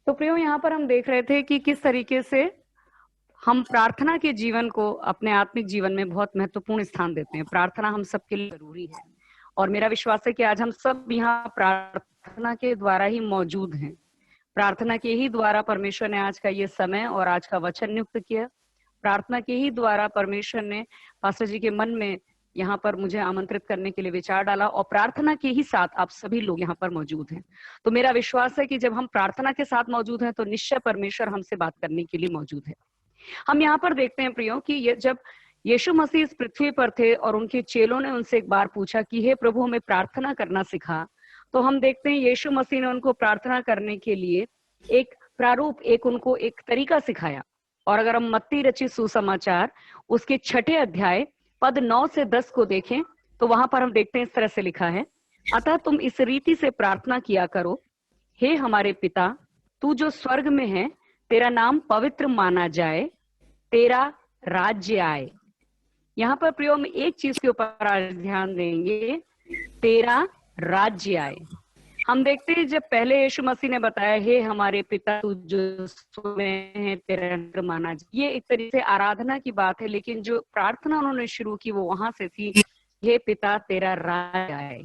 तो प्रियो, यहाँ पर हम देख रहे थे कि किस तरीके से हम प्रार्थना के जीवन को अपने आत्मिक जीवन में बहुत महत्वपूर्ण स्थान देते हैं। प्रार्थना हम सबके लिए जरूरी है और मेरा विश्वास है कि आज हम सब यहाँ प्रार्थना के द्वारा ही मौजूद हैं। प्रार्थना के ही द्वारा परमेश्वर ने आज का ये समय और आज का वचन नियुक्त किया। प्रार्थना के ही द्वारा परमेश्वर ने पास्टर जी के मन में यहाँ पर मुझे आमंत्रित करने के लिए विचार डाला और प्रार्थना के ही साथ आप सभी लोग यहाँ पर मौजूद हैं। तो मेरा विश्वास है कि जब हम प्रार्थना के साथ मौजूद हैं तो निश्चय परमेश्वर हमसे बात करने के लिए मौजूद है। हम यहाँ पर देखते हैं प्रियो कि ये जब यीशु मसीह इस पृथ्वी पर थे और उनके चेलों ने उनसे एक बार पूछा कि हे प्रभु, हमें प्रार्थना करना सिखा, तो हम देखते हैं यीशु मसीह ने उनको प्रार्थना करने के लिए एक प्रारूप, उनको एक तरीका सिखाया। और अगर हम मत्ती रचित सुसमाचार उसके 6 अध्याय पद 9 से 10 को देखें तो वहां पर हम देखते हैं इस तरह से लिखा है, अतः तुम इस रीति से प्रार्थना किया करो, हे हमारे पिता, तू जो स्वर्ग में है, तेरा नाम पवित्र माना जाए, तेरा राज्य आए। यहाँ पर प्रियो में एक चीज के ऊपर आज ध्यान देंगे, तेरा राज्य आए। हम देखते हैं जब पहले यीशु मसीह ने बताया, हे हमारे पिता तू जो स्वर्ग में है, तेरा राज्य माना जाए, ये एक तरीके से आराधना की बात है, लेकिन जो प्रार्थना उन्होंने शुरू की वो वहां से थी, हे पिता तेरा राज्य आए।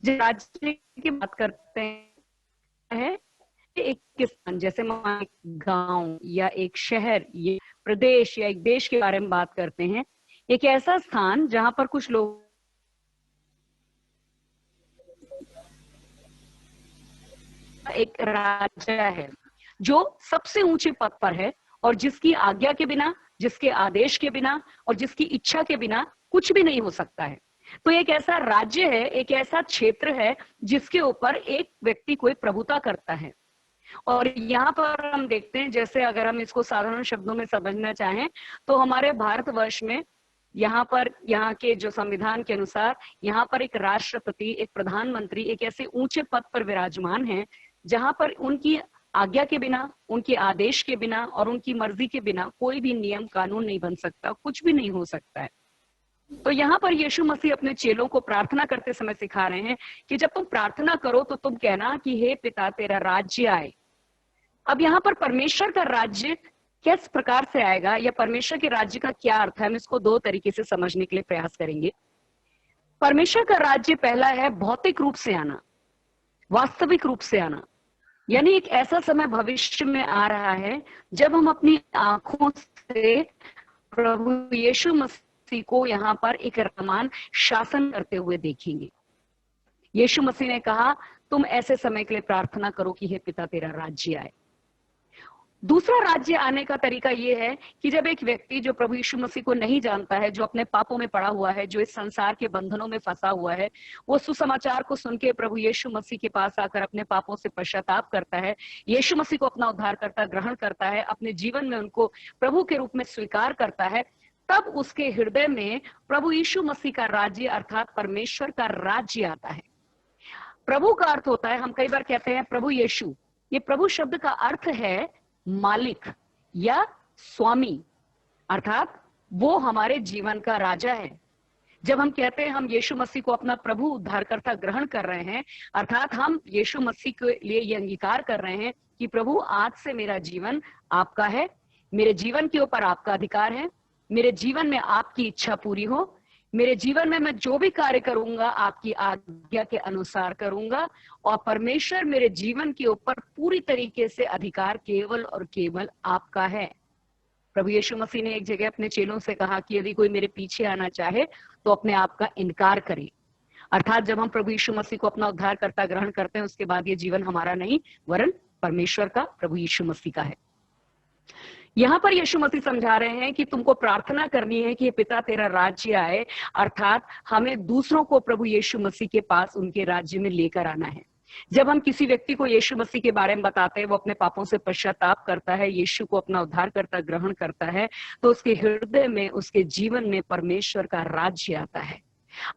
जब राज्य की बात करते हैं, एक स्थान जैसे गांव या एक शहर, ये प्रदेश या एक देश के बारे में बात करते हैं, एक ऐसा स्थान जहां पर कुछ लोग एक राजा है जो सबसे ऊंचे पद पर है और जिसकी आज्ञा के बिना, जिसके आदेश के बिना और जिसकी इच्छा के बिना कुछ भी नहीं हो सकता है। तो एक ऐसा राज्य है, एक ऐसा क्षेत्र है जिसके ऊपर एक व्यक्ति कोई प्रभुता करता है। और यहाँ पर हम देखते हैं, जैसे अगर हम इसको साधारण शब्दों में समझना चाहें तो हमारे भारतवर्ष में यहाँ पर, यहाँ के जो संविधान के अनुसार, यहाँ पर एक राष्ट्रपति, एक प्रधानमंत्री एक ऐसे ऊंचे पद पर विराजमान है जहां पर उनकी आज्ञा के बिना, उनके आदेश के बिना और उनकी मर्जी के बिना कोई भी नियम कानून नहीं बन सकता, कुछ भी नहीं हो सकता है। तो यहाँ पर यीशु मसीह अपने चेलों को प्रार्थना करते समय सिखा रहे हैं कि जब तुम प्रार्थना करो तो तुम कहना कि हे पिता तेरा राज्य आए। अब यहाँ पर परमेश्वर का राज्य किस प्रकार से आएगा या परमेश्वर के राज्य का क्या अर्थ है, हम इसको 2 तरीके से समझने के लिए प्रयास करेंगे। परमेश्वर का राज्य पहला है भौतिक रूप से आना, वास्तविक रूप से आना, यानी एक ऐसा समय भविष्य में आ रहा है जब हम अपनी आंखों से प्रभु यीशु मसीह को यहाँ पर एक रहमान शासन करते हुए देखेंगे। यीशु मसीह ने कहा, तुम ऐसे समय के लिए प्रार्थना करो कि हे पिता तेरा राज्य आए। दूसरा राज्य आने का तरीका यह है कि जब एक व्यक्ति जो प्रभु यीशु मसीह को नहीं जानता है, जो अपने पापों में पड़ा हुआ है, जो इस संसार के बंधनों में फंसा हुआ है, वो सुसमाचार को सुन के प्रभु यीशु मसीह के पास आकर अपने पापों से पश्चाताप करता है, यीशु मसीह को अपना उद्धारकर्ता ग्रहण करता है, अपने जीवन में उनको प्रभु के रूप में स्वीकार करता है, तब उसके हृदय में प्रभु यीशु मसीह का राज्य अर्थात परमेश्वर का राज्य आता है। प्रभु का अर्थ होता है, हम कई बार कहते हैं प्रभु यीशु, ये प्रभु शब्द का अर्थ है मालिक या स्वामी, अर्थात वो हमारे जीवन का राजा है। जब हम कहते हैं हम यीशु मसीह को अपना प्रभु उद्धारकर्ता ग्रहण कर रहे हैं, अर्थात हम यीशु मसीह के लिए ये अंगीकार कर रहे हैं कि प्रभु आज से मेरा जीवन आपका है, मेरे जीवन के ऊपर आपका अधिकार है, मेरे जीवन में आपकी इच्छा पूरी हो, मेरे जीवन में मैं जो भी कार्य करूंगा आपकी आज्ञा के अनुसार करूंगा और परमेश्वर मेरे जीवन के ऊपर पूरी तरीके से अधिकार केवल और केवल आपका है। प्रभु यीशु मसीह ने एक जगह अपने चेलों से कहा कि यदि कोई मेरे पीछे आना चाहे तो अपने आप का इनकार करे। अर्थात जब हम प्रभु यीशु मसीह को अपना उद्धारकर्ता ग्रहण करते हैं उसके बाद ये जीवन हमारा नहीं वरन परमेश्वर का, प्रभु यीशु मसीह का है। यहाँ पर यीशु मसीह समझा रहे हैं कि तुमको प्रार्थना करनी है कि पिता तेरा राज्य आए, अर्थात हमें दूसरों को प्रभु यीशु मसीह के पास उनके राज्य में लेकर आना है। जब हम किसी व्यक्ति को यीशु मसीह के बारे में बताते हैं, वो अपने पापों से पश्चाताप करता है, यीशु को अपना उद्धारकर्ता ग्रहण करता है, तो उसके हृदय में, उसके जीवन में परमेश्वर का राज्य आता है।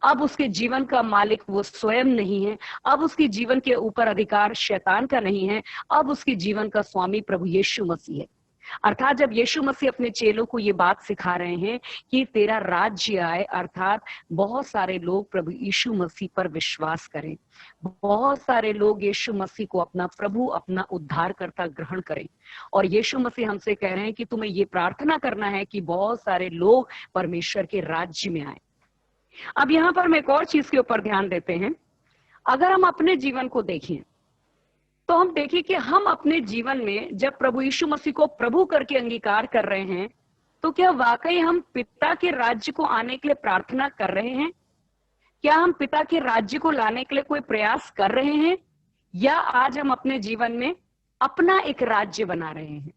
अब उसके जीवन का मालिक वो स्वयं नहीं है, अब उसके जीवन के ऊपर अधिकार शैतान का नहीं है, अब उसके जीवन का स्वामी प्रभु यीशु मसीह है। अर्थात जब यीशु मसीह अपने चेलों को ये बात सिखा रहे हैं कि तेरा राज्य आए, अर्थात बहुत सारे लोग प्रभु यीशु मसीह पर विश्वास करें, बहुत सारे लोग यीशु मसीह को अपना प्रभु, अपना उद्धारकर्ता ग्रहण करें। और यीशु मसीह हमसे कह रहे हैं कि तुम्हें ये प्रार्थना करना है कि बहुत सारे लोग परमेश्वर के राज्य में आए। अब यहाँ पर हम एक और चीज के ऊपर ध्यान देते हैं। अगर हम अपने जीवन को देखें तो हम देखें कि हम अपने जीवन में जब प्रभु यीशु मसीह को प्रभु करके अंगीकार कर रहे हैं, तो क्या वाकई हम पिता के राज्य को आने के लिए प्रार्थना कर रहे हैं? क्या हम पिता के राज्य को लाने के लिए कोई प्रयास कर रहे हैं, या आज हम अपने जीवन में अपना एक राज्य बना रहे हैं?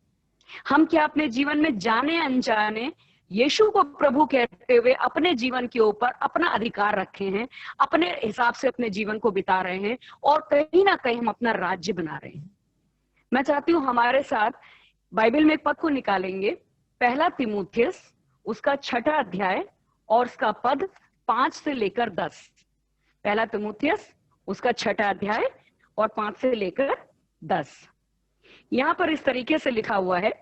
हम क्या अपने जीवन में जाने अनजाने यीशु को प्रभु कहते हुए अपने जीवन के ऊपर अपना अधिकार रखे हैं, अपने हिसाब से अपने जीवन को बिता रहे हैं, और कहीं ना कहीं हम अपना राज्य बना रहे हैं? मैं चाहती हूं हमारे साथ बाइबल में एक पद को निकालेंगे, पहला तीमुथियुस उसका 6 अध्याय और उसका पद 5 से लेकर 10। पहला तीमुथियुस उसका 6 अध्याय और 5 से लेकर 10। यहां पर इस तरीके से लिखा हुआ है,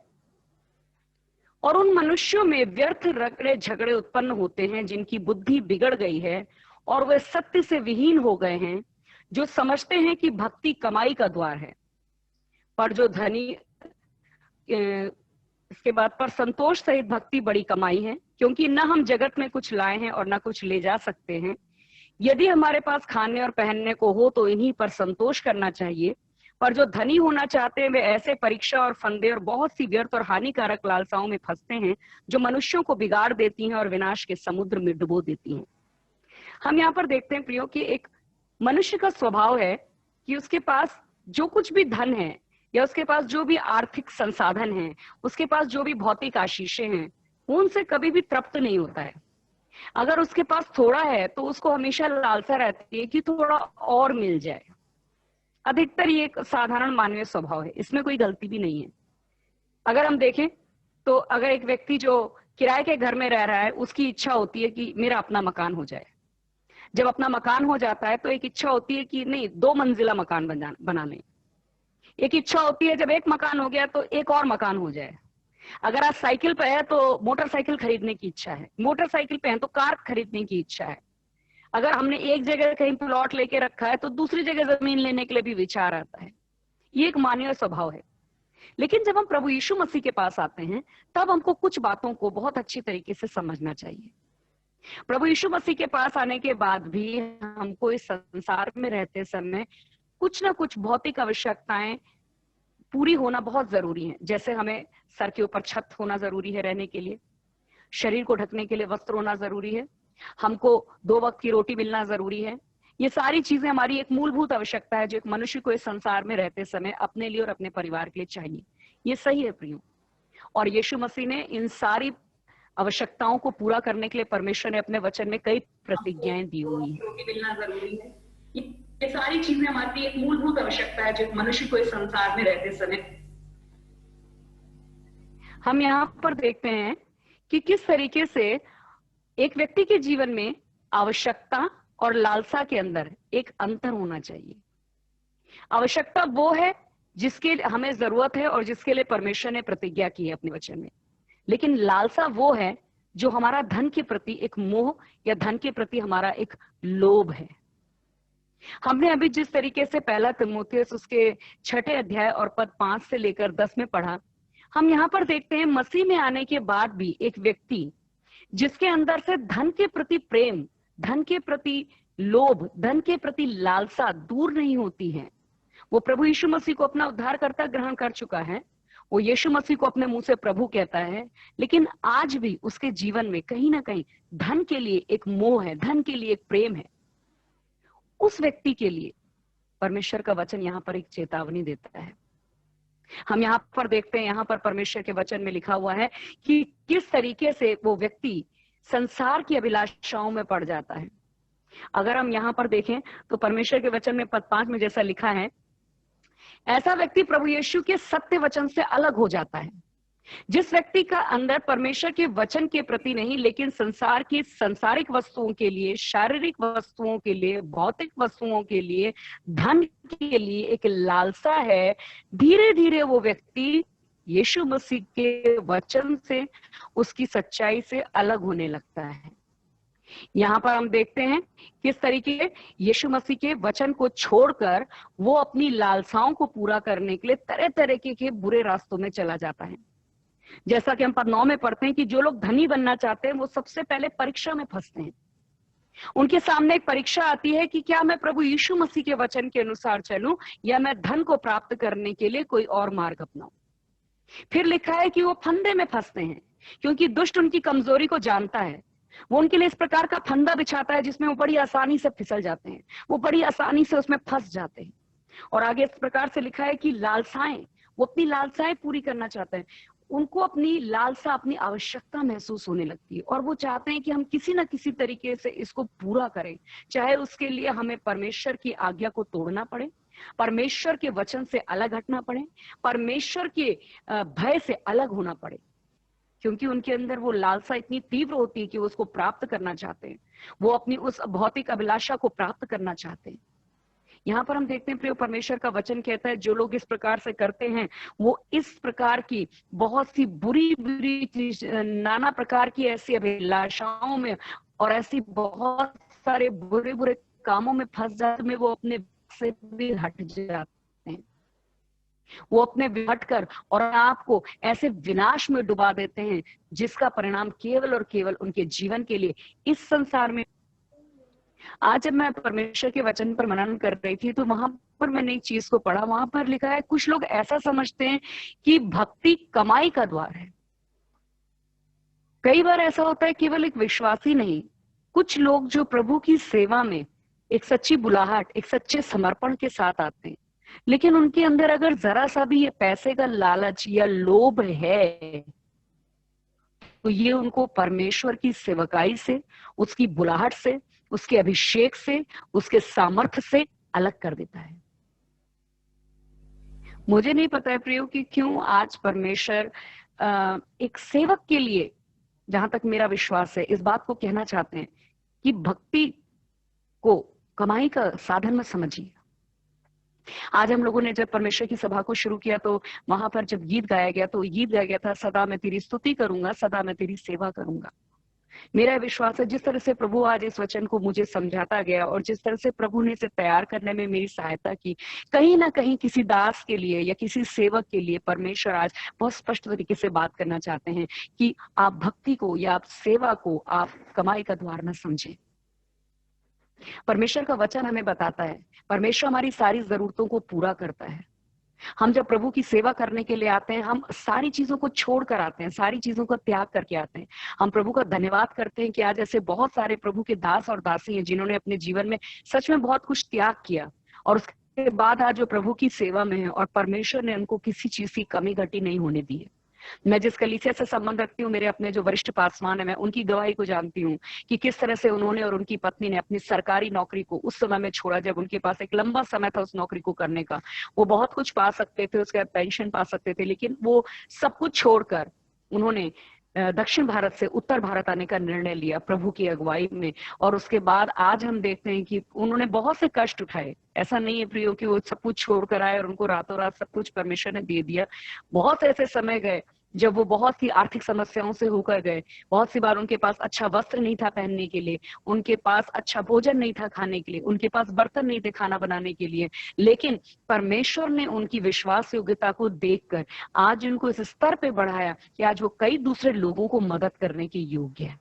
और उन मनुष्यों में व्यर्थ रगड़े झगड़े उत्पन्न होते हैं जिनकी बुद्धि बिगड़ गई है और वे सत्य से विहीन हो गए हैं, जो समझते हैं कि भक्ति कमाई का द्वार है। पर जो धनी, इसके बाद पर संतोष सहित भक्ति बड़ी कमाई है, क्योंकि न हम जगत में कुछ लाए हैं और न कुछ ले जा सकते हैं। यदि हमारे पास खाने और पहनने को हो तो इन्हीं पर संतोष करना चाहिए। पर जो धनी होना चाहते हैं वे ऐसे परीक्षा और फंदे और बहुत सी व्यर्थ और हानिकारक लालसाओं में फंसते हैं, जो मनुष्यों को बिगाड़ देती हैं और विनाश के समुद्र में डुबो देती हैं। हम यहाँ पर देखते हैं प्रियो कि एक मनुष्य का स्वभाव है कि उसके पास जो कुछ भी धन है या उसके पास जो भी आर्थिक संसाधन है, उसके पास जो भी भौतिक आशीषें हैं, उनसे कभी भी तृप्त नहीं होता है। अगर उसके पास थोड़ा है तो उसको हमेशा लालसा रहती है कि थोड़ा और मिल जाए। अधिकतर ये एक साधारण मानवीय स्वभाव है, इसमें कोई गलती भी नहीं है। अगर हम देखें तो अगर एक व्यक्ति जो किराए के घर में रह रहा है, उसकी इच्छा होती है कि मेरा अपना मकान हो जाए। जब अपना मकान हो जाता है तो एक इच्छा होती है कि नहीं, 2 मंजिला मकान बनाने। एक इच्छा होती है जब एक मकान हो गया तो एक और मकान हो जाए। अगर आज साइकिल पे है तो मोटरसाइकिल खरीदने की इच्छा है, मोटरसाइकिल पे है तो कार खरीदने की इच्छा है। अगर हमने एक जगह कहीं प्लॉट लेके रखा है तो दूसरी जगह जमीन लेने के लिए भी विचार आता है। ये एक मानवीय स्वभाव है। लेकिन जब हम प्रभु यीशु मसीह के पास आते हैं तब हमको कुछ बातों को बहुत अच्छी तरीके से समझना चाहिए। प्रभु यीशु मसीह के पास आने के बाद भी हमको इस संसार में रहते समय कुछ ना कुछ भौतिक आवश्यकताएं पूरी होना बहुत जरूरी है। जैसे हमें सर के ऊपर छत होना जरूरी है रहने के लिए, शरीर को ढकने के लिए वस्त्र होना जरूरी है, हमको 2 वक्त की रोटी मिलना जरूरी है। ये सारी चीजें हमारी एक मूलभूत आवश्यकता है जो एक मनुष्य को इस संसार में रहते समय अपने लिए और अपने परिवार के लिए चाहिए। ये सही है प्रियो, और यीशु मसीह ने इन सारी आवश्यकताओं को पूरा करने के लिए परमेश्वर ने अपने वचन में कई प्रतिज्ञाएं दी हुई हैं। रोटी मिलना जरूरी है, ये सारी चीजें हमारी एक मूलभूत आवश्यकता है जो एक मनुष्य को इस संसार में रहते समय। हम यहाँ पर देखते हैं कि किस तरीके से एक व्यक्ति के जीवन में आवश्यकता और लालसा के अंदर एक अंतर होना चाहिए। आवश्यकता वो है जिसके हमें जरूरत है और जिसके लिए परमेश्वर ने प्रतिज्ञा की है अपने वचन में, लेकिन लालसा वो है जो हमारा धन के प्रति एक मोह या धन के प्रति हमारा एक लोभ है। हमने अभी जिस तरीके से पहला तीमुथियुस उसके 6 अध्याय और पद 5 से लेकर 10 में पढ़ा, हम यहाँ पर देखते हैं मसीह में आने के बाद भी एक व्यक्ति जिसके अंदर से धन के प्रति प्रेम, धन के प्रति लोभ, धन के प्रति लालसा दूर नहीं होती है। वो प्रभु यीशु मसीह को अपना उद्धारकर्ता ग्रहण कर चुका है, वो यीशु मसीह को अपने मुंह से प्रभु कहता है, लेकिन आज भी उसके जीवन में कहीं ना कहीं धन के लिए एक मोह है, धन के लिए एक प्रेम है। उस व्यक्ति के लिए परमेश्वर का वचन यहाँ पर एक चेतावनी देता है। हम यहाँ पर देखते हैं, यहाँ पर परमेश्वर के वचन में लिखा हुआ है कि किस तरीके से वो व्यक्ति संसार की अभिलाषाओं में पड़ जाता है। अगर हम यहाँ पर देखें तो परमेश्वर के वचन में पद 5 में जैसा लिखा है, ऐसा व्यक्ति प्रभु यीशु के सत्य वचन से अलग हो जाता है। जिस व्यक्ति का अंदर परमेश्वर के वचन के प्रति नहीं, लेकिन संसार की सांसारिक वस्तुओं के लिए, शारीरिक वस्तुओं के लिए, भौतिक वस्तुओं के लिए, धन के लिए एक लालसा है, धीरे धीरे वो व्यक्ति यीशु मसीह के वचन से, उसकी सच्चाई से अलग होने लगता है। यहाँ पर हम देखते हैं किस तरीके यीशु मसीह के वचन को छोड़कर वो अपनी लालसाओं को पूरा करने के लिए तरह तरह के बुरे रास्तों में चला जाता है। जैसा कि हम पद 9 में पढ़ते हैं कि जो लोग धनी बनना चाहते हैं वो सबसे पहले परीक्षा में फंसते हैं। उनके सामने एक परीक्षा आती है कि क्या मैं प्रभु यीशु मसीह के वचन के अनुसार चलूं या मैं धन को प्राप्त करने के लिए कोई और मार्ग अपनाऊं। फिर लिखा है कि वो फंदे में फंसते हैं, क्योंकि दुष्ट उनकी कमजोरी को जानता है। वो उनके लिए इस प्रकार का फंदा बिछाता है जिसमें वो बड़ी आसानी से फिसल जाते हैं, वो बड़ी आसानी से उसमें फंस जाते हैं। और आगे इस प्रकार से लिखा है कि लालसाएं, वो अपनी लालसाएं पूरी करना चाहते हैं। उनको अपनी लालसा, अपनी आवश्यकता महसूस होने लगती है और वो चाहते हैं कि हम किसी ना किसी तरीके से इसको पूरा करें, चाहे उसके लिए हमें परमेश्वर की आज्ञा को तोड़ना पड़े, परमेश्वर के वचन से अलग हटना पड़े, परमेश्वर के भय से अलग होना पड़े, क्योंकि उनके अंदर वो लालसा इतनी तीव्र होती है कि वो उसको प्राप्त करना चाहते हैं, वो अपनी उस भौतिक अभिलाषा को प्राप्त करना चाहते हैं। यहाँ पर हम देखते हैं प्रिय, परमेश्वर का वचन कहता है जो लोग इस प्रकार से करते हैं वो इस प्रकार की बहुत सी बुरी बुरी चीज, नाना प्रकार की ऐसी अभिलाषाओं में और ऐसी बहुत सारे बुरे बुरे कामों में फंस जाते हैं, वो अपने से भी हट जाते हैं, वो अपने हटकर और आपको ऐसे विनाश में डुबा देते हैं जिसका परिणाम केवल और केवल उनके जीवन के लिए इस संसार में। आज जब मैं परमेश्वर के वचन पर मनन कर रही थी तो वहां पर मैंने एक चीज को पढ़ा, वहां पर लिखा है कुछ लोग ऐसा समझते हैं कि भक्ति कमाई का द्वार है। कई बार ऐसा होता है केवल एक विश्वासी नहीं, कुछ लोग जो प्रभु की सेवा में एक सच्ची बुलाहट, एक सच्चे समर्पण के साथ आते हैं, लेकिन उनके अंदर अगर जरा सा भी ये पैसे का लालच या लोभ है तो ये उनको परमेश्वर की सेवकाई से, उसकी बुलाहट से, उसके अभिषेक से, उसके सामर्थ्य से अलग कर देता है। मुझे नहीं पता है प्रियो कि क्यों आज परमेश्वर एक सेवक के लिए, जहां तक मेरा विश्वास है, इस बात को कहना चाहते हैं कि भक्ति को कमाई का साधन मत समझिए। आज हम लोगों ने जब परमेश्वर की सभा को शुरू किया तो वहां पर जब गीत गाया गया तो गीत गाया गया था, सदा मैं तेरी स्तुति करूंगा, सदा मैं तेरी सेवा करूंगा। मेरा विश्वास है जिस तरह से प्रभु आज इस वचन को मुझे समझाता गया और जिस तरह से प्रभु ने इसे तैयार करने में मेरी सहायता की, कहीं ना कहीं किसी दास के लिए या किसी सेवक के लिए परमेश्वर आज बहुत स्पष्ट तरीके से बात करना चाहते हैं कि आप भक्ति को या आप सेवा को आप कमाई का द्वार न समझें। परमेश्वर का वचन हमें बताता है परमेश्वर हमारी सारी जरूरतों को पूरा करता है। हम जब प्रभु की सेवा करने के लिए आते हैं, हम सारी चीजों को छोड़ कर आते हैं, सारी चीजों का त्याग करके आते हैं। हम प्रभु का धन्यवाद करते हैं कि आज ऐसे बहुत सारे प्रभु के दास और दासी हैं जिन्होंने अपने जीवन में सच में बहुत कुछ त्याग किया और उसके बाद आज जो प्रभु की सेवा में है और परमेश्वर ने उनको किसी चीज की कमी घटी नहीं होने दी है। मैं जिस कलीसिया से संबंध रखती हूँ, मेरे अपने जो वरिष्ठ पासवान है, मैं उनकी गवाही को जानती हूँ कि किस तरह से उन्होंने और उनकी पत्नी ने अपनी सरकारी नौकरी को उस समय में छोड़ा जब उनके पास एक लंबा समय था उस नौकरी को करने का। वो बहुत कुछ पा सकते थे, उसके बाद पेंशन पा सकते थे, लेकिन वो सब कुछ छोड़कर उन्होंने दक्षिण भारत से उत्तर भारत आने का निर्णय लिया प्रभु की अगुवाई में। और उसके बाद आज हम देखते हैं कि उन्होंने बहुत से कष्ट उठाए। ऐसा नहीं है प्रियो कि वो सब कुछ छोड़कर आए और उनको रातों रात सब कुछ परमेश्वर ने दे दिया। बहुत ऐसे समय गए जब वो बहुत सी आर्थिक समस्याओं से होकर गए। बहुत सी बार उनके पास अच्छा वस्त्र नहीं था पहनने के लिए, उनके पास अच्छा भोजन नहीं था खाने के लिए, उनके पास बर्तन नहीं थे खाना बनाने के लिए, लेकिन परमेश्वर ने उनकी विश्वास योग्यता को देखकर आज उनको इस स्तर पे बढ़ाया कि आज वो कई दूसरे लोगों को मदद करने के योग्य है।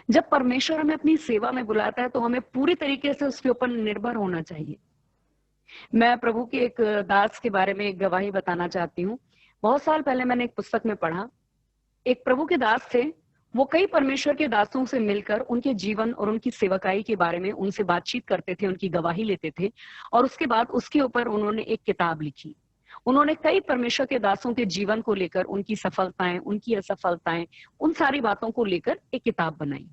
जब परमेश्वर हमें अपनी सेवा में बुलाता है तो हमें पूरी तरीके से उसके ऊपर निर्भर होना चाहिए। मैं प्रभु के एक दास के बारे में एक गवाही बताना चाहती हूँ। बहुत साल पहले मैंने एक पुस्तक में पढ़ा, एक प्रभु के दास थे, वो कई परमेश्वर के दासों से मिलकर उनके जीवन और उनकी सेवकाई के बारे में उनसे बातचीत करते थे, उनकी गवाही लेते थे और उसके बाद उसके ऊपर उन्होंने एक किताब लिखी। उन्होंने कई परमेश्वर के दासों के जीवन को लेकर, उनकी सफलताएं, उनकी असफलताएं, उन सारी बातों को लेकर एक किताब बनाई।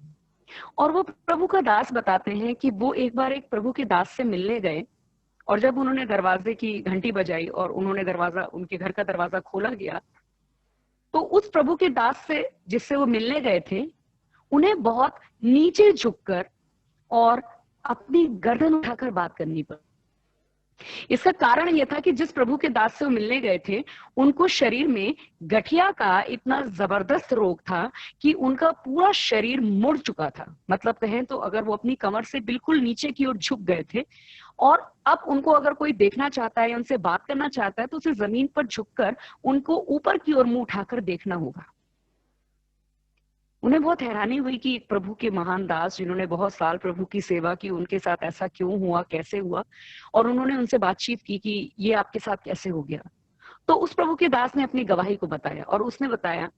और वो प्रभु का दास बताते हैं कि वो एक बार एक प्रभु के दास से मिलने गए और जब उन्होंने दरवाजे की घंटी बजाई और उन्होंने दरवाजा, उनके घर का दरवाजा खोला गया तो उस प्रभु के दास से जिससे वो मिलने गए थे, उन्हें बहुत नीचे झुककर और अपनी गर्दन उठाकर बात करनी पड़ी। इसका कारण यह था कि जिस प्रभु के दास से वो मिलने गए थे, उनको शरीर में गठिया का इतना जबरदस्त रोग था कि उनका पूरा शरीर मुड़ चुका था। मतलब कहें तो अगर वो अपनी कमर से बिल्कुल नीचे की ओर झुक गए थे, और अब उनको अगर कोई देखना चाहता है या उनसे बात करना चाहता है तो उसे जमीन पर झुककर उनको ऊपर की ओर मुंह उठाकर देखना होगा। उन्हें बहुत हैरानी हुई कि एक प्रभु के महान दास जिन्होंने बहुत साल प्रभु की सेवा की, उनके साथ ऐसा क्यों हुआ, कैसे हुआ। और उन्होंने उनसे बातचीत की कि ये आपके साथ कैसे हो गया। तो उस प्रभु के दास ने अपनी गवाही को बताया, और उसने बताया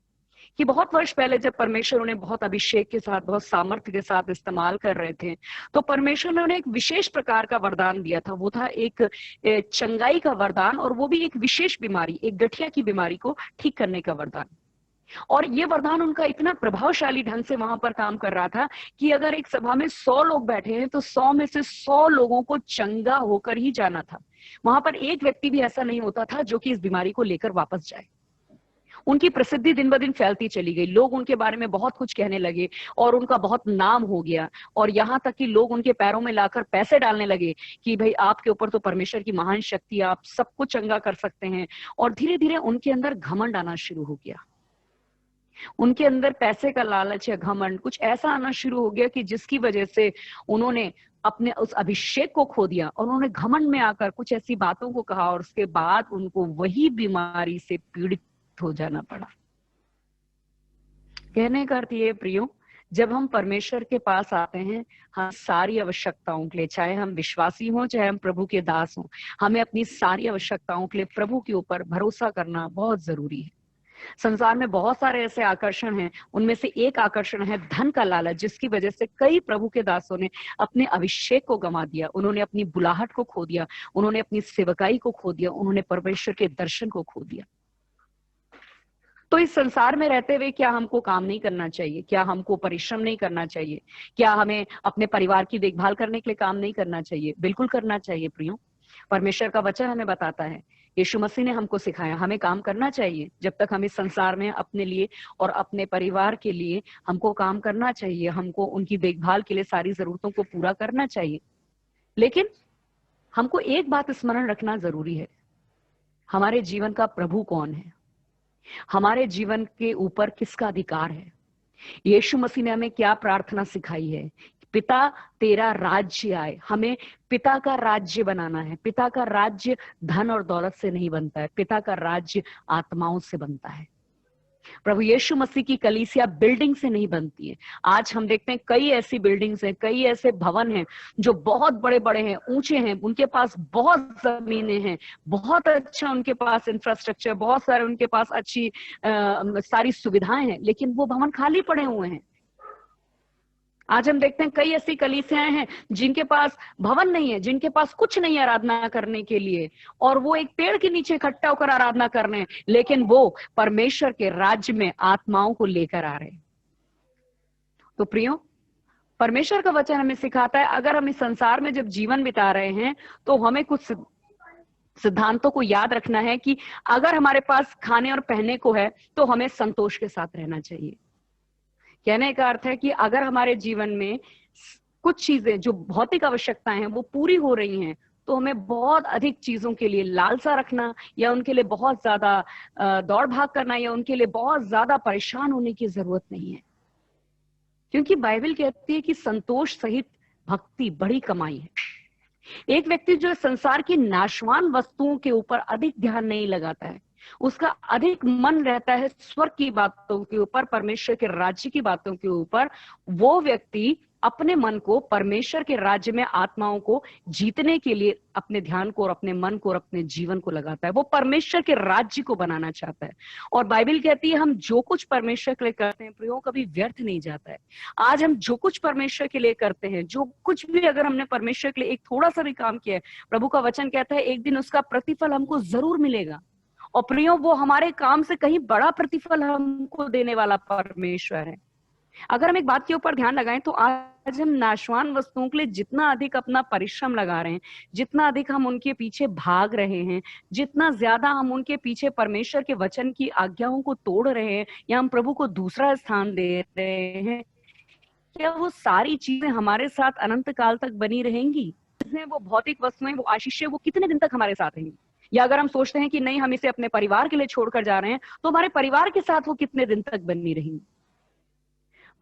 कि बहुत वर्ष पहले जब परमेश्वर उन्हें बहुत अभिषेक के साथ, बहुत सामर्थ्य के साथ इस्तेमाल कर रहे थे, तो परमेश्वर ने उन्हें एक विशेष प्रकार का वरदान दिया था। वो था एक चंगाई का वरदान, और वो भी एक विशेष बीमारी, एक गठिया की बीमारी को ठीक करने का वरदान। और ये वरदान उनका इतना प्रभावशाली ढंग से वहां पर काम कर रहा था कि अगर एक सभा में 100 लोग बैठे हैं तो 100 में से 100 लोगों को चंगा होकर ही जाना था। वहां पर एक व्यक्ति भी ऐसा नहीं होता था जो कि इस बीमारी को लेकर वापस जाए। उनकी प्रसिद्धि दिन ब दिन फैलती चली गई, लोग उनके बारे में बहुत कुछ कहने लगे और उनका बहुत नाम हो गया। और यहाँ तक कि लोग उनके पैरों में लाकर पैसे डालने लगे कि भाई आपके ऊपर तो परमेश्वर की महान शक्ति, आप सबको चंगा कर सकते हैं। और धीरे धीरे उनके अंदर घमंड आना शुरू हो गया। उनके अंदर पैसे का लालच या घमंड कुछ ऐसा आना शुरू हो गया कि जिसकी वजह से उन्होंने अपने उस अभिषेक को खो दिया, और उन्होंने घमंड में आकर कुछ ऐसी बातों को कहा, और उसके बाद उनको वही बीमारी से पीड़ित हो जाना पड़ा। कहने का अर्थ ये प्रियो, जब हम परमेश्वर के पास आते हैं, हम सारी आवश्यकताओं के लिए, चाहे हम विश्वासी हों चाहे हम प्रभु के दास हों, हमें अपनी सारी आवश्यकताओं के लिए प्रभु के ऊपर भरोसा करना बहुत जरूरी है। संसार में बहुत सारे ऐसे आकर्षण हैं, उनमें से एक आकर्षण है धन का लालच, जिसकी वजह से कई प्रभु के दासों ने अपने अभिषेक को गंवा दिया, उन्होंने अपनी बुलाहट को खो दिया, उन्होंने अपनी सेवकाई को खो दिया, उन्होंने परमेश्वर के दर्शन को खो दिया। तो इस संसार में रहते हुए क्या हमको काम नहीं करना चाहिए? क्या हमको परिश्रम नहीं करना चाहिए? क्या हमें अपने परिवार की देखभाल करने के लिए काम नहीं करना चाहिए? बिल्कुल करना चाहिए प्रियो। परमेश्वर का वचन हमें बताता है, यीशु मसीह ने हमको सिखाया, हमें काम करना चाहिए। जब तक हम इस संसार में अपने लिए और अपने परिवार के लिए हमको काम करना चाहिए, हमको उनकी देखभाल के लिए सारी जरूरतों को पूरा करना चाहिए। लेकिन हमको एक बात स्मरण रखना जरूरी है, हमारे जीवन का प्रभु कौन है, हमारे जीवन के ऊपर किसका अधिकार है। यीशु मसीह ने हमें क्या प्रार्थना सिखाई है? पिता तेरा राज्य आए। हमें पिता का राज्य बनाना है। पिता का राज्य धन और दौलत से नहीं बनता है, पिता का राज्य आत्माओं से बनता है। प्रभु यीशु मसीह की कलीसिया बिल्डिंग से नहीं बनती है। आज हम देखते हैं कई ऐसी बिल्डिंग्स हैं, कई ऐसे भवन हैं जो बहुत बड़े बड़े हैं, ऊंचे हैं, उनके पास बहुत जमीनें हैं, बहुत अच्छा उनके पास इंफ्रास्ट्रक्चर, बहुत सारे उनके पास अच्छी सारी सुविधाएं हैं, लेकिन वो भवन खाली पड़े हुए हैं। आज हम देखते हैं कई ऐसी कलीसियाएं हैं जिनके पास भवन नहीं है, जिनके पास कुछ नहीं है आराधना करने के लिए, और वो एक पेड़ के नीचे इकट्ठा होकर आराधना कर रहे हैं, लेकिन वो परमेश्वर के राज्य में आत्माओं को लेकर आ रहे हैं। तो प्रियो, परमेश्वर का वचन हमें सिखाता है, अगर हम इस संसार में जब जीवन बिता रहे हैं तो हमें कुछ सिद्धांतों को याद रखना है कि अगर हमारे पास खाने और पहनने को है तो हमें संतोष के साथ रहना चाहिए। कहने का अर्थ है कि अगर हमारे जीवन में कुछ चीजें जो भौतिक आवश्यकताएं हैं वो पूरी हो रही हैं, तो हमें बहुत अधिक चीजों के लिए लालसा रखना या उनके लिए बहुत ज्यादा दौड़ भाग करना या उनके लिए बहुत ज्यादा परेशान होने की जरूरत नहीं है। क्योंकि बाइबल कहती है कि संतोष सहित भक्ति बड़ी कमाई है। एक व्यक्ति जो संसार की नाशवान वस्तुओं के ऊपर अधिक ध्यान नहीं लगाता है, उसका अधिक मन रहता है स्वर्ग की बातों के ऊपर, परमेश्वर के राज्य की बातों के ऊपर, वो व्यक्ति अपने मन को परमेश्वर के राज्य में आत्माओं को जीतने के लिए अपने ध्यान को और अपने मन को और अपने जीवन को लगाता है। वो परमेश्वर के राज्य को बनाना चाहता है। और बाइबल कहती है हम जो कुछ परमेश्वर के लिए करते हैं प्रियो, कभी व्यर्थ नहीं जाता है। आज हम जो कुछ परमेश्वर के लिए करते हैं, जो कुछ भी अगर हमने परमेश्वर के लिए एक थोड़ा सा भी काम किया है, प्रभु का वचन कहता है एक दिन उसका प्रतिफल हमको जरूर मिलेगा। और प्रियो, वो हमारे काम से कहीं बड़ा प्रतिफल हमको देने वाला परमेश्वर है। अगर हम एक बात के ऊपर ध्यान लगाएं तो आज हम नाशवान वस्तुओं के लिए जितना अधिक अपना परिश्रम लगा रहे हैं, जितना अधिक हम उनके पीछे भाग रहे हैं, जितना ज्यादा हम उनके पीछे परमेश्वर के वचन की आज्ञाओं को तोड़ रहे हैं या हम प्रभु को दूसरा स्थान दे रहे हैं, क्या वो सारी चीजें हमारे साथ अनंत काल तक बनी रहेंगी? चीजें, वो भौतिक वस्तुएं, वो आशीषें, वो कितने दिन तक हमारे साथ रहेंगी? या अगर हम सोचते हैं कि नहीं, हम इसे अपने परिवार के लिए छोड़कर जा रहे हैं, तो हमारे परिवार के साथ वो कितने दिन तक बनी रहेंगी?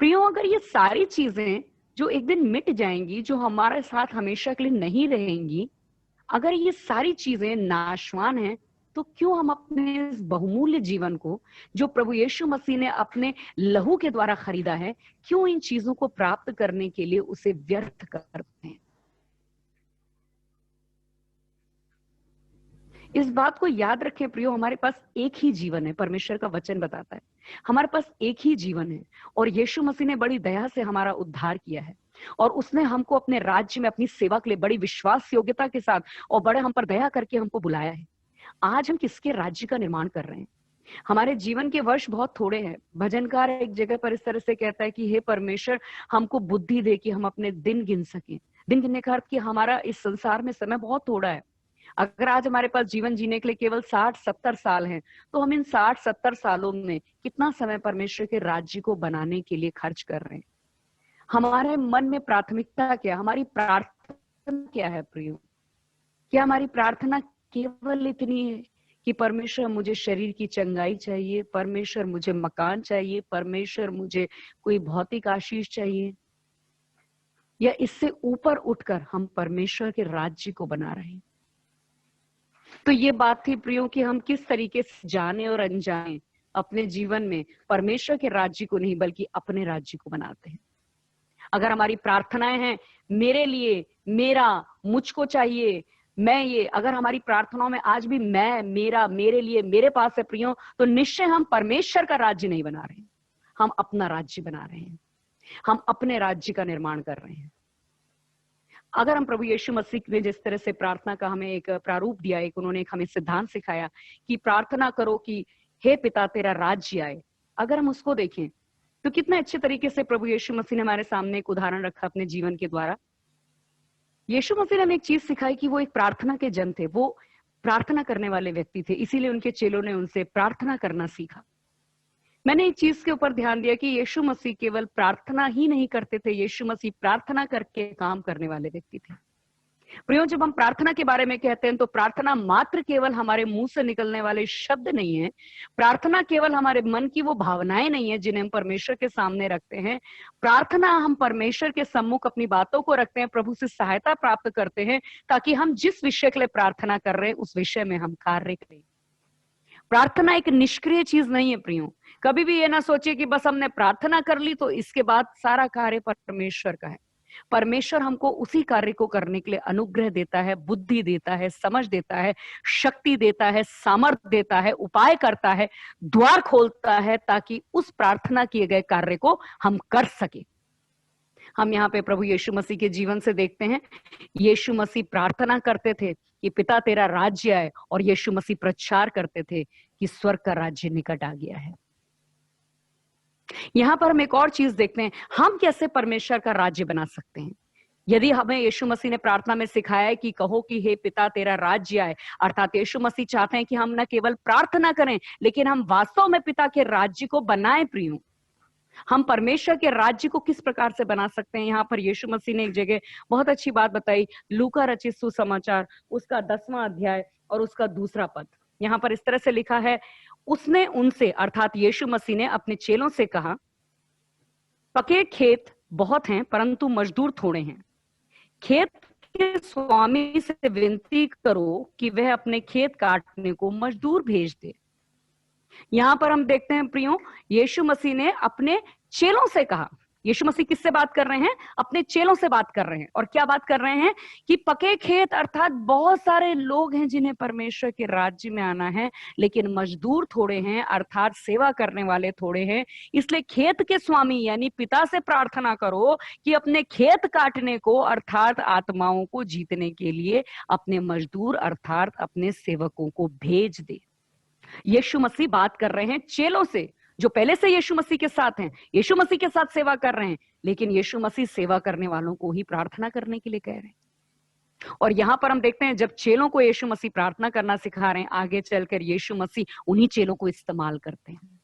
प्रियो, अगर ये सारी चीजें जो एक दिन मिट जाएंगी, जो हमारे साथ हमेशा के लिए नहीं रहेंगी, अगर ये सारी चीजें नाशवान हैं, तो क्यों हम अपने इस बहुमूल्य जीवन को, जो प्रभु यीशु मसीह ने अपने लहू के द्वारा खरीदा है, क्यों इन चीजों को प्राप्त करने के लिए उसे व्यर्थ करते हैं? इस बात को याद रखें प्रियो, हमारे पास एक ही जीवन है। परमेश्वर का वचन बताता है हमारे पास एक ही जीवन है, और यीशु मसीह ने बड़ी दया से हमारा उद्धार किया है, और उसने हमको अपने राज्य में अपनी सेवा के लिए बड़ी विश्वास योग्यता के साथ और बड़े हम पर दया करके हमको बुलाया है। आज हम किसके राज्य का निर्माण कर रहे हैं? हमारे जीवन के वर्ष बहुत थोड़े हैं। भजनकार एक जगह पर इस तरह से कहता है कि हे परमेश्वर, हमको बुद्धि दे कि हम अपने दिन गिन सकें। दिन गिनने का अर्थ कि हमारा इस संसार में समय बहुत थोड़ा है। अगर आज हमारे पास जीवन जीने के लिए केवल 60-70 साल हैं, तो हम इन 60-70 सालों में कितना समय परमेश्वर के राज्य को बनाने के लिए खर्च कर रहे हैं? हमारे मन में प्राथमिकता क्या, हमारी प्रार्थना क्या है प्रियो? क्या हमारी प्रार्थना केवल इतनी है कि परमेश्वर मुझे शरीर की चंगाई चाहिए, परमेश्वर मुझे मकान चाहिए, परमेश्वर मुझे कोई भौतिक आशीष चाहिए? या इससे ऊपर उठकर हम परमेश्वर के राज्य को बना रहे हैं? तो ये बात थी प्रियो कि हम किस तरीके से जाने और अनजाने अपने जीवन में परमेश्वर के राज्य को नहीं बल्कि अपने राज्य को बनाते हैं। अगर हमारी प्रार्थनाएं हैं मेरे लिए, मेरा, मुझको चाहिए, मैं ये, अगर हमारी प्रार्थनाओं में आज भी मैं, मेरा, मेरे लिए, मेरे पास है प्रियो, तो निश्चय हम परमेश्वर का राज्य नहीं बना रहे हैं, हम अपना राज्य बना रहे हैं, हम अपने राज्य का निर्माण कर रहे हैं। अगर हम प्रभु यीशु मसीह ने जिस तरह से प्रार्थना का हमें एक प्रारूप दिया, एक उन्होंने एक हमें सिद्धांत सिखाया कि प्रार्थना करो कि हे पिता तेरा राज्य आए, अगर हम उसको देखें तो कितने अच्छे तरीके से प्रभु यीशु मसीह ने हमारे सामने एक उदाहरण रखा अपने जीवन के द्वारा। यीशु मसीह ने हमें एक चीज सिखाई कि वो एक प्रार्थना के जन थे, वो प्रार्थना करने वाले व्यक्ति थे, इसीलिए उनके चेलों ने उनसे प्रार्थना करना सीखा। मैंने एक चीज के ऊपर ध्यान दिया कि यीशु मसीह केवल प्रार्थना ही नहीं करते थे, यीशु मसीह प्रार्थना करके काम करने वाले व्यक्ति थे। प्रियो, जब हम प्रार्थना के बारे में कहते हैं तो प्रार्थना मात्र केवल हमारे मुंह से निकलने वाले शब्द नहीं है, प्रार्थना केवल हमारे मन की वो भावनाएं नहीं है जिन्हें हम परमेश्वर के सामने रखते हैं। प्रार्थना हम परमेश्वर के सम्मुख अपनी बातों को रखते हैं, प्रभु से सहायता प्राप्त करते हैं ताकि हम जिस विषय के लिए प्रार्थना कर रहे हैं उस विषय में हम कार्य करें। प्रार्थना एक निष्क्रिय चीज नहीं है प्रियो। कभी भी ये ना सोचे कि बस हमने प्रार्थना कर ली तो इसके बाद सारा कार्य परमेश्वर का है। परमेश्वर हमको उसी कार्य को करने के लिए अनुग्रह देता है, बुद्धि देता है, समझ देता है, शक्ति देता है, सामर्थ्य देता है, उपाय करता है, द्वार खोलता है ताकि उस प्रार्थना किए गए कार्य को हम कर सके। हम यहाँ पे प्रभु यीशु मसीह के जीवन से देखते हैं, यीशु मसीह प्रार्थना करते थे कि पिता तेरा राज्य आए, और यीशु मसीह प्रचार करते थे कि स्वर्ग का राज्य निकट आ गया है। यहां पर हम एक और चीज देखते हैं, हम कैसे परमेश्वर का राज्य बना सकते हैं। यदि हमें यीशु मसीह ने प्रार्थना में सिखाया है कि कहो कि हे पिता तेरा राज्य आए, अर्थात यीशु मसीह चाहते हैं कि हम न केवल प्रार्थना करें लेकिन हम वास्तव में पिता के राज्य को बनाएं। प्रियो, हम परमेश्वर के राज्य को किस प्रकार से बना सकते हैं? यहाँ पर यीशु मसीह ने एक जगह बहुत अच्छी बात बताई, लूका रचित सुसमाचार उसका 10वां अध्याय और उसका 2 पद। यहाँ पर इस तरह से लिखा है, उसने उनसे अर्थात यीशु मसीह ने अपने चेलों से कहा, पके खेत बहुत हैं परंतु मजदूर थोड़े हैं, खेत के स्वामी से विनती करो कि वह अपने खेत काटने को मजदूर भेज दे। यहां पर हम देखते हैं प्रियो, यीशु मसीह ने अपने चेलों से कहा। यीशु मसीह किससे बात कर रहे हैं? अपने चेलों से बात कर रहे हैं। और क्या बात कर रहे हैं? कि पके खेत अर्थात बहुत सारे लोग हैं जिन्हें परमेश्वर के राज्य में आना है, लेकिन मजदूर थोड़े हैं, अर्थात सेवा करने वाले थोड़े हैं। इसलिए खेत के स्वामी यानी पिता से प्रार्थना करो कि अपने खेत काटने को अर्थात आत्माओं को जीतने के लिए अपने मजदूर अर्थात अपने सेवकों को भेज दे। यीशु मसीह बात कर रहे हैं चेलों से जो पहले से यीशु मसीह के साथ हैं, यीशु मसीह के साथ सेवा कर रहे हैं, लेकिन यीशु मसीह सेवा करने वालों को ही प्रार्थना करने के लिए कह रहे हैं। और यहां पर हम देखते हैं जब चेलों को यीशु मसीह प्रार्थना करना सिखा रहे हैं, आगे चलकर यीशु मसीह उन्हीं चेलों को इस्तेमाल करते हैं।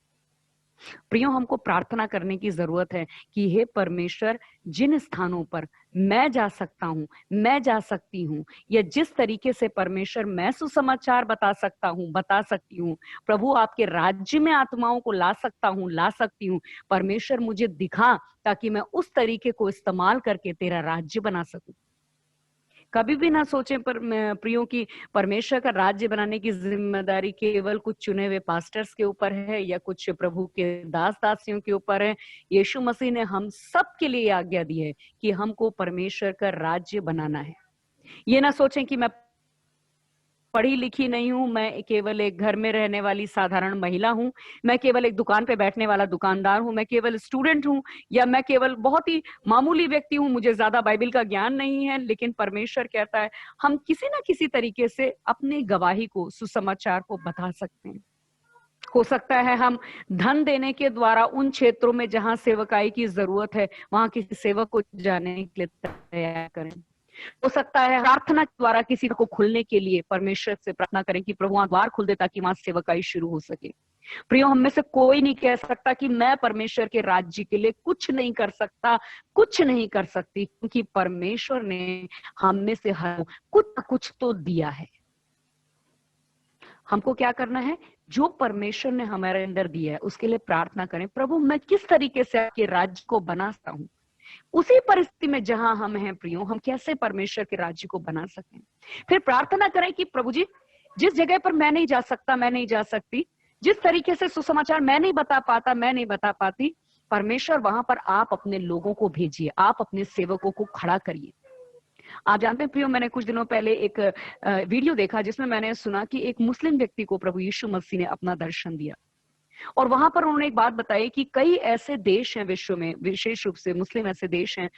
प्रियो, हमको प्रार्थना करने की जरूरत है कि हे परमेश्वर, जिन स्थानों पर मैं जा सकता हूँ, मैं जा सकती हूँ, या जिस तरीके से परमेश्वर मैं सुसमाचार बता सकता हूँ, बता सकती हूँ, प्रभु आपके राज्य में आत्माओं को ला सकता हूँ, ला सकती हूँ, परमेश्वर मुझे दिखा, ताकि मैं उस तरीके को इस्तेमाल करके तेरा राज्य बना सकूं। कभी भी ना सोचें पर प्रियो की परमेश्वर का राज्य बनाने की जिम्मेदारी केवल कुछ चुने हुए पास्टर्स के ऊपर है या कुछ प्रभु के दास दासियों के ऊपर है। यीशु मसीह ने हम सब के लिए आज्ञा दी है कि हमको परमेश्वर का राज्य बनाना है। ये ना सोचें कि मैं पढ़ी लिखी नहीं हूं, मैं केवल एक घर में रहने वाली साधारण महिला हूं, मैं केवल एक दुकान पे बैठने वाला दुकानदार हूं, मैं केवल स्टूडेंट हूं, या मैं केवल बहुत ही मामूली व्यक्ति हूं, मुझे ज्यादा बाइबल का ज्ञान नहीं है। लेकिन परमेश्वर कहता है हम किसी ना किसी तरीके से अपनी गवाही को, सुसमाचार को बता सकते हैं। हो सकता है हम धन देने के द्वारा उन क्षेत्रों में जहां सेवकाई की जरूरत है वहां किसी सेवक को जाने के लिए तैयार करें। हो सकता है प्रार्थना के द्वारा किसी को खुलने के लिए परमेश्वर से प्रार्थना करें कि प्रभु वहां द्वार खुल दे ताकि वहां सेवकाई शुरू हो सके। प्रियो, हम में से कोई नहीं कह सकता कि मैं परमेश्वर के राज्य के लिए कुछ नहीं कर सकता, कुछ नहीं कर सकती, क्योंकि परमेश्वर ने हम में से हर कुछ ना कुछ तो दिया है। हमको क्या करना है? जो परमेश्वर ने हमारे अंदर दिया है उसके लिए प्रार्थना करें, प्रभु मैं किस तरीके से आपके राज्य को बना सकता हूं। उसी परिस्थिति में जहां हम हैं प्रियो, हम कैसे परमेश्वर के राज्य को बना सकें। फिर प्रार्थना करें कि प्रभु जी, जिस जगह पर मैं नहीं जा सकता, मैं नहीं जा सकती, जिस तरीके से सुसमाचार मैं नहीं बता पाता, मैं नहीं बता पाती, परमेश्वर वहां पर आप अपने लोगों को भेजिए, आप अपने सेवकों को खड़ा करिए। आप जानते हैं प्रियो, मैंने कुछ दिनों पहले एक वीडियो देखा जिसमें मैंने सुना कि एक मुस्लिम व्यक्ति को प्रभु यीशु मसीह ने अपना दर्शन दिया, और वहां पर उन्होंने एक बात बताई कि कई ऐसे देश हैं विश्व में, विशेष रूप से मुस्लिम ऐसे देश हैं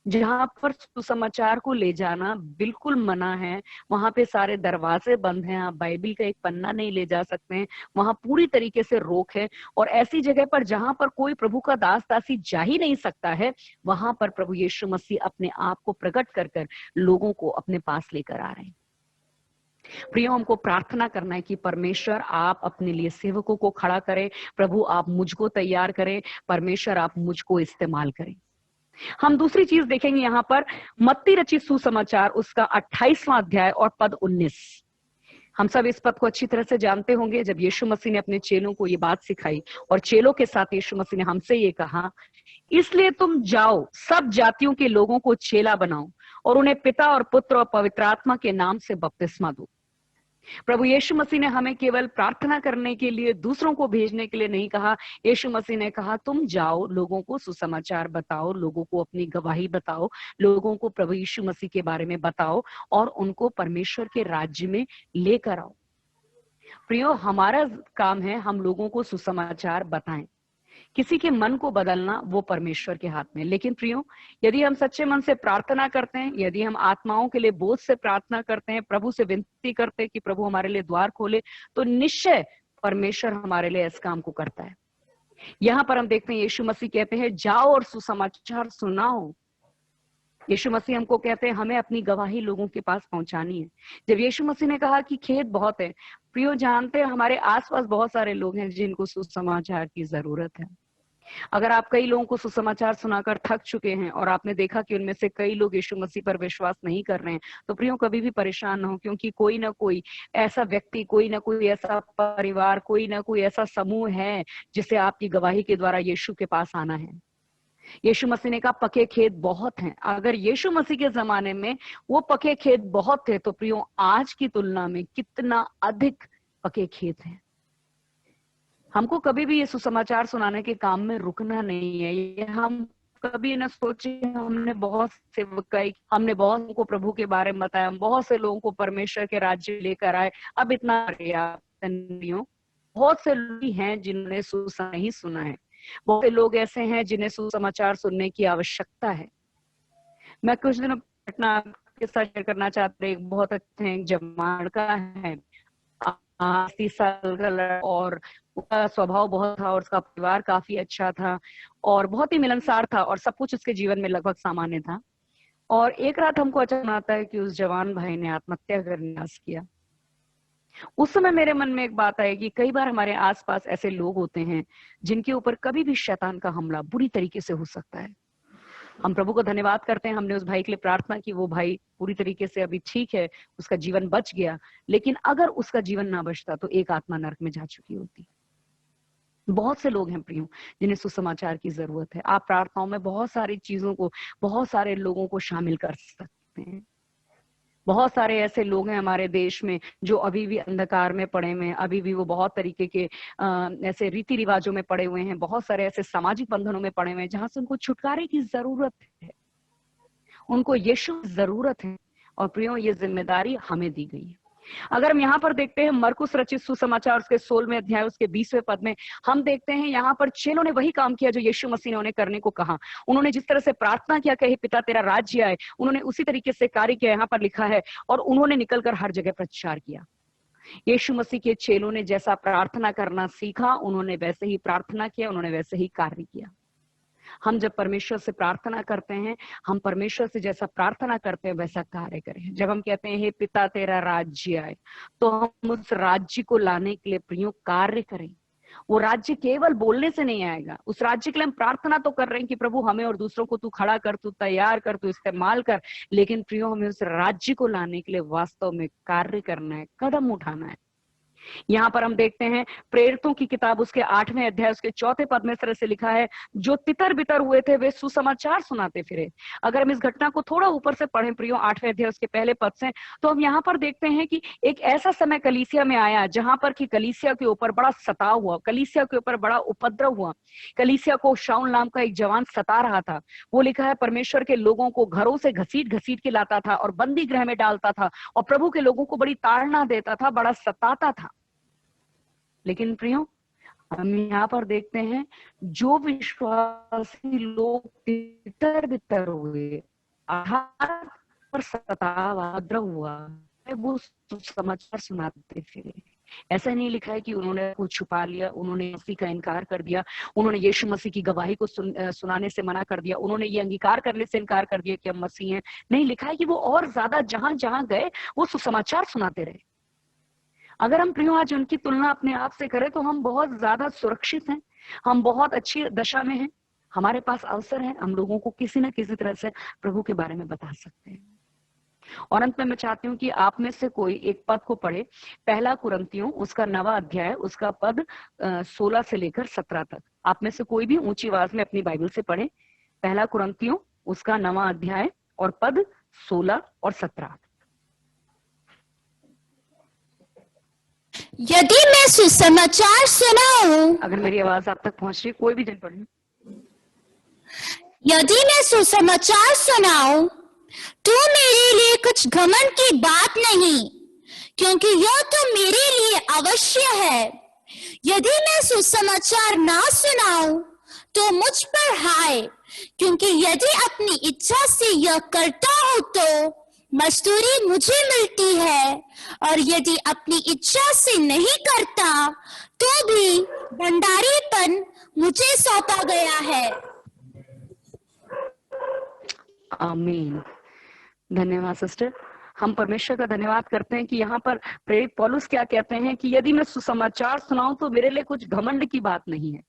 जहां पर सुसमाचार को ले जाना बिल्कुल मना है। वहां पे सारे दरवाजे बंद हैं, आप बाइबल का एक पन्ना नहीं ले जा सकते हैं, वहां पूरी तरीके से रोक है। और ऐसी जगह पर जहां पर कोई प्रभु का दास दासी जा ही नहीं सकता है, वहां पर प्रभु यीशु मसीह अपने आप को प्रकट कर कर लोगों को अपने पास लेकर आ रहे हैं। प्रियो, हमको प्रार्थना करना है कि परमेश्वर आप अपने लिए सेवकों को खड़ा करें, प्रभु आप मुझको तैयार करें, परमेश्वर आप मुझको इस्तेमाल करें। हम दूसरी चीज देखेंगे यहाँ पर, मत्ती रचित सुसमाचार उसका 28वां अध्याय और पद 19। हम सब इस पद को अच्छी तरह से जानते होंगे। जब यीशु मसीह ने अपने चेलों को ये बात सिखाई और चेलों के साथ यीशु मसीह ने हमसे ये कहा, इसलिए तुम जाओ, सब जातियों के लोगों को चेला बनाओ और उन्हें पिता और पुत्र और पवित्र आत्मा के नाम से बपतिस्मा दो। प्रभु यीशु मसीह ने हमें केवल प्रार्थना करने के लिए, दूसरों को भेजने के लिए नहीं कहा। यीशु मसीह ने कहा तुम जाओ, लोगों को सुसमाचार बताओ, लोगों को अपनी गवाही बताओ, लोगों को प्रभु यीशु मसीह के बारे में बताओ और उनको परमेश्वर के राज्य में लेकर आओ। प्रियो, हमारा काम है हम लोगों को सुसमाचार बताएं। किसी के मन को बदलना वो परमेश्वर के हाथ में। लेकिन प्रियो, यदि हम सच्चे मन से प्रार्थना करते हैं, यदि हम आत्माओं के लिए बोझ से प्रार्थना करते हैं, प्रभु से विनती करते हैं कि प्रभु हमारे लिए द्वार खोले, तो निश्चय परमेश्वर हमारे लिए इस काम को करता है। यहाँ पर हम देखते हैं यीशु मसीह कहते हैं जाओ और सुसमाचार सुनाओ। यीशु मसीह हमको कहते हैं हमें अपनी गवाही लोगों के पास पहुंचानी है। जब यीशु मसीह ने कहा कि खेत बहुत है, प्रियो जानते हैं हमारे आसपास बहुत सारे लोग हैं जिनको सुसमाचार की जरूरत है। अगर आप कई लोगों को सुसमाचार सुनाकर थक चुके हैं और आपने देखा कि उनमें से कई लोग यीशु मसीह पर विश्वास नहीं कर रहे हैं, तो प्रियो कभी भी परेशान ना हो, क्योंकि कोई ना कोई ऐसा व्यक्ति, कोई ना कोई ऐसा परिवार, कोई ना कोई ऐसा समूह है जिसे आपकी गवाही के द्वारा यीशु के पास आना है। यीशु मसीह ने कहा पके खेत बहुत हैं। अगर यीशु मसीह के जमाने में वो पके खेत बहुत थे, तो प्रियो आज की तुलना में कितना अधिक पके खेत हैं। हमको कभी भी ये सुसमाचार सुनाने के काम में रुकना नहीं है। ये हम कभी न सोचे हमने बहुत सेवकाई, हमने बहुत लोगों को प्रभु के बारे में बताया, हम बहुत से लोगों को परमेश्वर के राज्य लेकर आए, अब इतना पर्याप्त नहीं हो। बहुत से लोग हैं जिन्होंने नहीं सुना है, बहुत से लोग ऐसे हैं जिन्हें सुसमाचार सुनने की आवश्यकता है। मैं कुछ दिनों घटना के साथ शेयर करना चाहते हैं। एक बहुत अच्छे एक जमाड़ का है, 30 साल का लड़का, और उसका स्वभाव बहुत था और उसका परिवार काफी अच्छा था और बहुत ही मिलनसार था और सब कुछ उसके जीवन में लगभग सामान्य था। और एक रात हमको अचानक आता है कि उस जवान भाई ने आत्महत्या करने का प्रयास किया। उस समय मेरे मन में एक बात आई कि कई बार हमारे आसपास ऐसे लोग होते हैं जिनके ऊपर कभी भी शैतान का हमला बुरी तरीके से हो सकता है। हम प्रभु को धन्यवाद करते हैं, हमने उस भाई के लिए प्रार्थना की, वो भाई पूरी तरीके से अभी ठीक है, उसका जीवन बच गया। लेकिन अगर उसका जीवन ना बचता तो एक आत्मा नरक में जा चुकी होती। बहुत से लोग हैं प्रियो जिन्हें सुसमाचार की जरूरत है। आप प्रार्थनाओं में बहुत सारी चीजों को, बहुत सारे लोगों को शामिल कर सकते हैं। बहुत सारे ऐसे लोग हैं हमारे देश में जो अभी भी अंधकार में पड़े हुए हैं, अभी भी वो बहुत तरीके के ऐसे रीति रिवाजों में पड़े हुए हैं, बहुत सारे ऐसे सामाजिक बंधनों में पड़े हुए हैं जहां से उनको छुटकारे की जरूरत है, उनको यीशु की जरूरत है। और प्रियो, ये जिम्मेदारी हमें दी गई है। अगर हम यहाँ पर देखते हैं मरकुस रचित सुसमाचार उसके 16वें अध्याय उसके 20वें पद में, हम देखते हैं यहाँ पर चेलों ने वही काम किया जो यीशु मसीह ने उन्हें करने को कहा। उन्होंने जिस तरह से प्रार्थना किया, कहे पिता तेरा राज्य आए, उन्होंने उसी तरीके से कार्य किया, यहाँ पर लिखा है, और उन्होंने निकलकर हर जगह प्रचार किया। यीशु मसीह के चेलों ने जैसा प्रार्थना करना सीखा, उन्होंने वैसे ही प्रार्थना किया, उन्होंने वैसे ही कार्य किया। हम जब परमेश्वर से प्रार्थना करते हैं, हम परमेश्वर से जैसा प्रार्थना करते हैं वैसा कार्य करें। जब हम कहते हैं हे पिता तेरा राज्य आए, तो हम उस राज्य को लाने के लिए प्रियो कार्य करें। वो राज्य केवल बोलने से नहीं आएगा, उस राज्य के लिए हम प्रार्थना तो कर रहे हैं कि प्रभु हमें और दूसरों को तू खड़ा कर, तू तैयार कर, तू इस्तेमाल कर, लेकिन प्रियो हमें उस राज्य को लाने के लिए वास्तव में कार्य करना है, कदम उठाना है। यहाँ पर हम देखते हैं प्रेरितों की किताब उसके 8वें अध्याय उसके 4 पद में इस तरह से लिखा है, जो तितर बितर हुए थे वे सुसमाचार सुनाते फिरे। अगर हम इस घटना को थोड़ा ऊपर से पढ़ें प्रियो, 8वें अध्याय उसके पहले पद से, तो हम यहाँ पर देखते हैं कि एक ऐसा समय कलीसिया में आया जहां पर कि कलीसिया के ऊपर बड़ा सताव हुआ, कलीसिया के ऊपर बड़ा उपद्रव हुआ। कलीसिया को शाऊल नाम का एक जवान सता रहा था। वो लिखा है परमेश्वर के लोगों को घरों से घसीट घसीट के लाता था और बंदी गृह में डालता था और प्रभु के लोगों को बड़ी ताड़ना देता था, बड़ा सताता था। लेकिन प्रियो, हम यहाँ पर देखते हैं जो विश्वासी लोग तितर बितर हुए, आघात पर सताव उपद्रव हुआ, वो समाचार सुनाते फिरे। ऐसा नहीं लिखा है कि उन्होंने कुछ छुपा लिया, उन्होंने मसीह का इनकार कर दिया, उन्होंने यीशु मसीह की गवाही को सुनाने से मना कर दिया, उन्होंने ये अंगीकार करने से इनकार कर दिया कि हम मसीह हैं। नहीं, लिखा है कि वो और ज्यादा जहां जहां गए वो सुसमाचार सुनाते रहे। अगर हम प्रियो आज उनकी तुलना अपने आप से करें तो हम बहुत ज्यादा सुरक्षित हैं, हम बहुत अच्छी दशा में हैं, हमारे पास अवसर है, हम लोगों को किसी न किसी तरह से प्रभु के बारे में बता सकते हैं। और अंत में मैं चाहती हूँ कि आप में से कोई एक पद को पढ़े, पहला कुरिन्थियों उसका 9वां अध्याय उसका पद 16 से लेकर 17 तक। आप में से कोई भी ऊंची आवाज में अपनी बाइबल से पढ़े, पहला कुरिन्थियों उसका 9वां अध्याय और पद 16 और 17। यदि मैं सुसमाचार सुनाऊं, अगर मेरी आवाज आप तक पहुंच रही, कोई भी जन पढ़े। यदि मैं सुसमाचार सुनाऊं तो मेरे लिए कुछ घमंड की बात नहीं, क्योंकि यह तो मेरे लिए अवश्य है। यदि मैं सुसमाचार ना सुनाऊं तो मुझ पर हाय, क्योंकि यदि अपनी इच्छा से यह करता हूं तो मजदूरी मुझे मिलती है, और यदि अपनी इच्छा से नहीं करता तो भी भंडारीपन मुझे सौंपा गया है। आमीन। धन्यवाद सिस्टर। हम परमेश्वर का धन्यवाद करते हैं कि यहाँ पर प्रेरित पौलुस क्या कहते हैं कि यदि मैं सुसमाचार सुनाऊं तो मेरे लिए कुछ घमंड की बात नहीं है।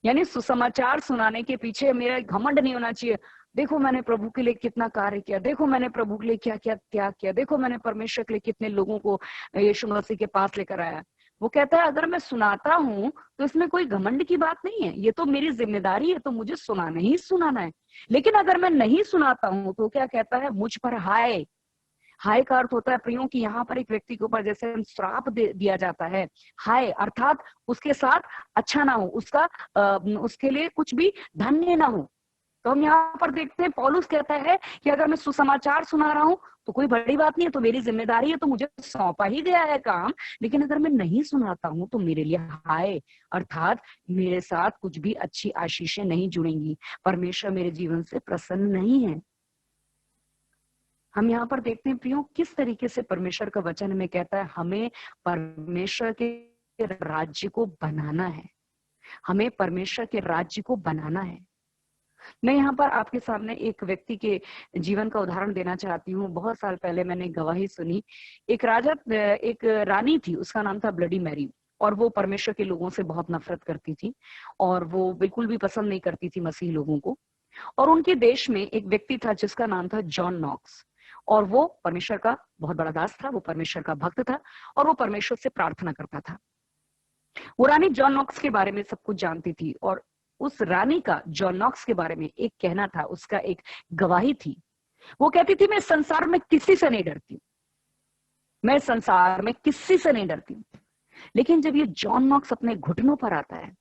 यानी सुसमाचार सुनाने के पीछे मेरा घमंड नहीं होना चाहिए, देखो मैंने प्रभु के लिए कितना कार्य किया, देखो मैंने प्रभु के लिए क्या क्या त्याग किया, देखो मैंने परमेश्वर के लिए कितने लोगों को यीशु मसीह के पास लेकर आया। वो कहता है अगर मैं सुनाता हूं तो इसमें कोई घमंड की बात नहीं है, ये तो मेरी जिम्मेदारी है, तो मुझे सुनाना ही सुनाना है। लेकिन अगर मैं नहीं सुनाता हूं तो क्या कहता है, मुझ पर हाय। हाय का अर्थ होता है प्रियो कि यहाँ पर एक व्यक्ति के ऊपर जैसे श्राप दिया जाता है, हाय अर्थात उसके साथ अच्छा ना हो, उसके लिए कुछ भी धन्य ना हो। तो हम यहाँ पर देखते हैं पौलुस कहता है कि अगर मैं सुसमाचार सुना रहा हूं तो कोई बड़ी बात नहीं है, तो मेरी जिम्मेदारी है, तो मुझे सौंपा ही गया है काम। लेकिन अगर मैं नहीं सुनाता हूं तो मेरे लिए हाय, अर्थात मेरे साथ कुछ भी अच्छी आशीषें नहीं जुड़ेंगी, परमेश्वर मेरे जीवन से प्रसन्न नहीं है। हम यहाँ पर देखते हैं प्रियो किस तरीके से परमेश्वर का वचन हमें कहता है हमें परमेश्वर के राज्य को बनाना है, हमें परमेश्वर के राज्य को बनाना है। मैं यहाँ पर आपके सामने एक व्यक्ति के जीवन का उदाहरण देना चाहती हूँ। बहुत साल पहले मैंने गवाही सुनी। एक रानी थी, उसका नाम था ब्लडी मैरी, और वो परमेश्वर के लोगों से बहुत नफरत करती थी और वो बिल्कुल भी पसंद नहीं करती थी मसीही लोगों को। और उनके देश में एक व्यक्ति था जिसका नाम था जॉन नॉक्स, और वो परमेश्वर का बहुत बड़ा दास था, वो परमेश्वर का भक्त था और वो परमेश्वर से प्रार्थना करता था। वो रानी जॉन नॉक्स के बारे में सब कुछ जानती थी, और उस रानी का जॉन नॉक्स के बारे में एक कहना था, उसका एक गवाही थी। वो कहती थी, मैं संसार में किसी से नहीं डरती, मैं संसार में किसी से नहीं डरती, लेकिन जब ये जॉन नॉक्स अपने घुटनों पर आता है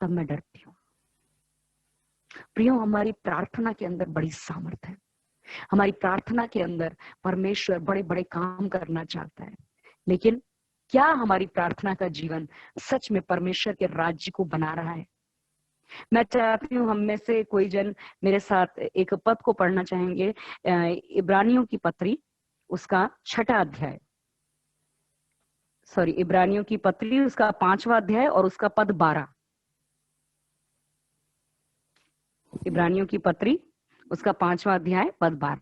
तब मैं डरती हूँ। प्रियो, हमारी प्रार्थना के अंदर बड़ी सामर्थ्य है। हमारी प्रार्थना के अंदर परमेश्वर बड़े बड़े काम करना चाहता है, लेकिन क्या हमारी प्रार्थना का जीवन सच में परमेश्वर के राज्य को बना रहा है? मैं चाहती हूँ हम में से कोई जन मेरे साथ एक पद को पढ़ना चाहेंगे, इब्रानियों की पत्री, उसका 6वां अध्याय, इब्रानियों की पत्री उसका 5वां अध्याय और उसका पद 12। इब्रानियों की पत्री उसका 5वां अध्याय पद 12।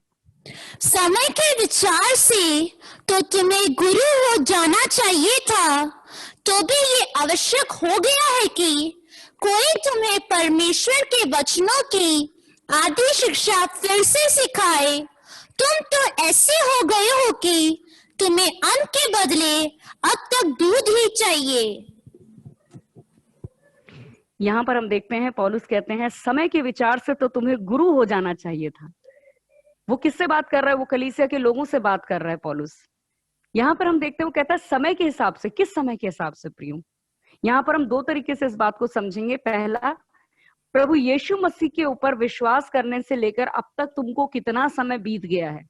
समय के विचार से तो तुम्हें गुरु हो जाना चाहिए था, तो भी ये आवश्यक हो गया है कि कोई तुम्हें परमेश्वर के वचनों की आदि शिक्षा फिर से सिखाए। तुम तो ऐसे हो गए हो कि तुम्हें अन्न के बदले अब तक दूध ही चाहिए। यहाँ पर हम देखते हैं पौलुस कहते हैं, समय के विचार से तो तुम्हें गुरु हो जाना चाहिए था। वो किससे बात कर रहा है? वो कलीसिया के लोगों से बात कर रहा है पौलुस। यहाँ पर हम देखते हैं वो कहता है समय के हिसाब से। किस समय के हिसाब से प्रियो? यहाँ पर हम 2 तरीके से इस बात को समझेंगे। पहला, प्रभु यीशु मसीह के ऊपर विश्वास करने से लेकर अब तक तुमको कितना समय बीत गया है,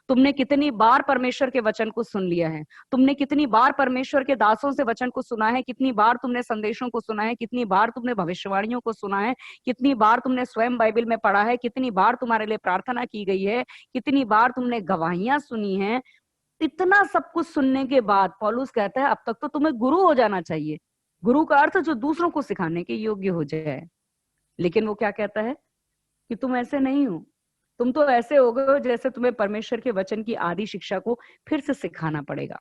तुमने कितनी बार परमेश्वर के वचन को सुन लिया है, तुमने कितनी बार परमेश्वर के दासों से वचन को सुना है, कितनी बार तुमने संदेशों को सुना है, कितनी बार तुमने भविष्यवाणियों को सुना है, कितनी बार तुमने स्वयं बाइबल में पढ़ा है, कितनी बार तुम्हारे लिए प्रार्थना की गई है, कितनी बार तुमने गवाहियां सुनी हैं। इतना सब कुछ सुनने के बाद पौलुस कहता है अब तक तो तुम्हें गुरु हो जाना चाहिए। गुरु का अर्थ जो दूसरों को सिखाने के योग्य हो जाए। लेकिन वो क्या कहता है कि तुम ऐसे नहीं हो, तुम तो ऐसे हो गए हो जैसे तुम्हें परमेश्वर के वचन की आदि शिक्षा को फिर से सिखाना पड़ेगा।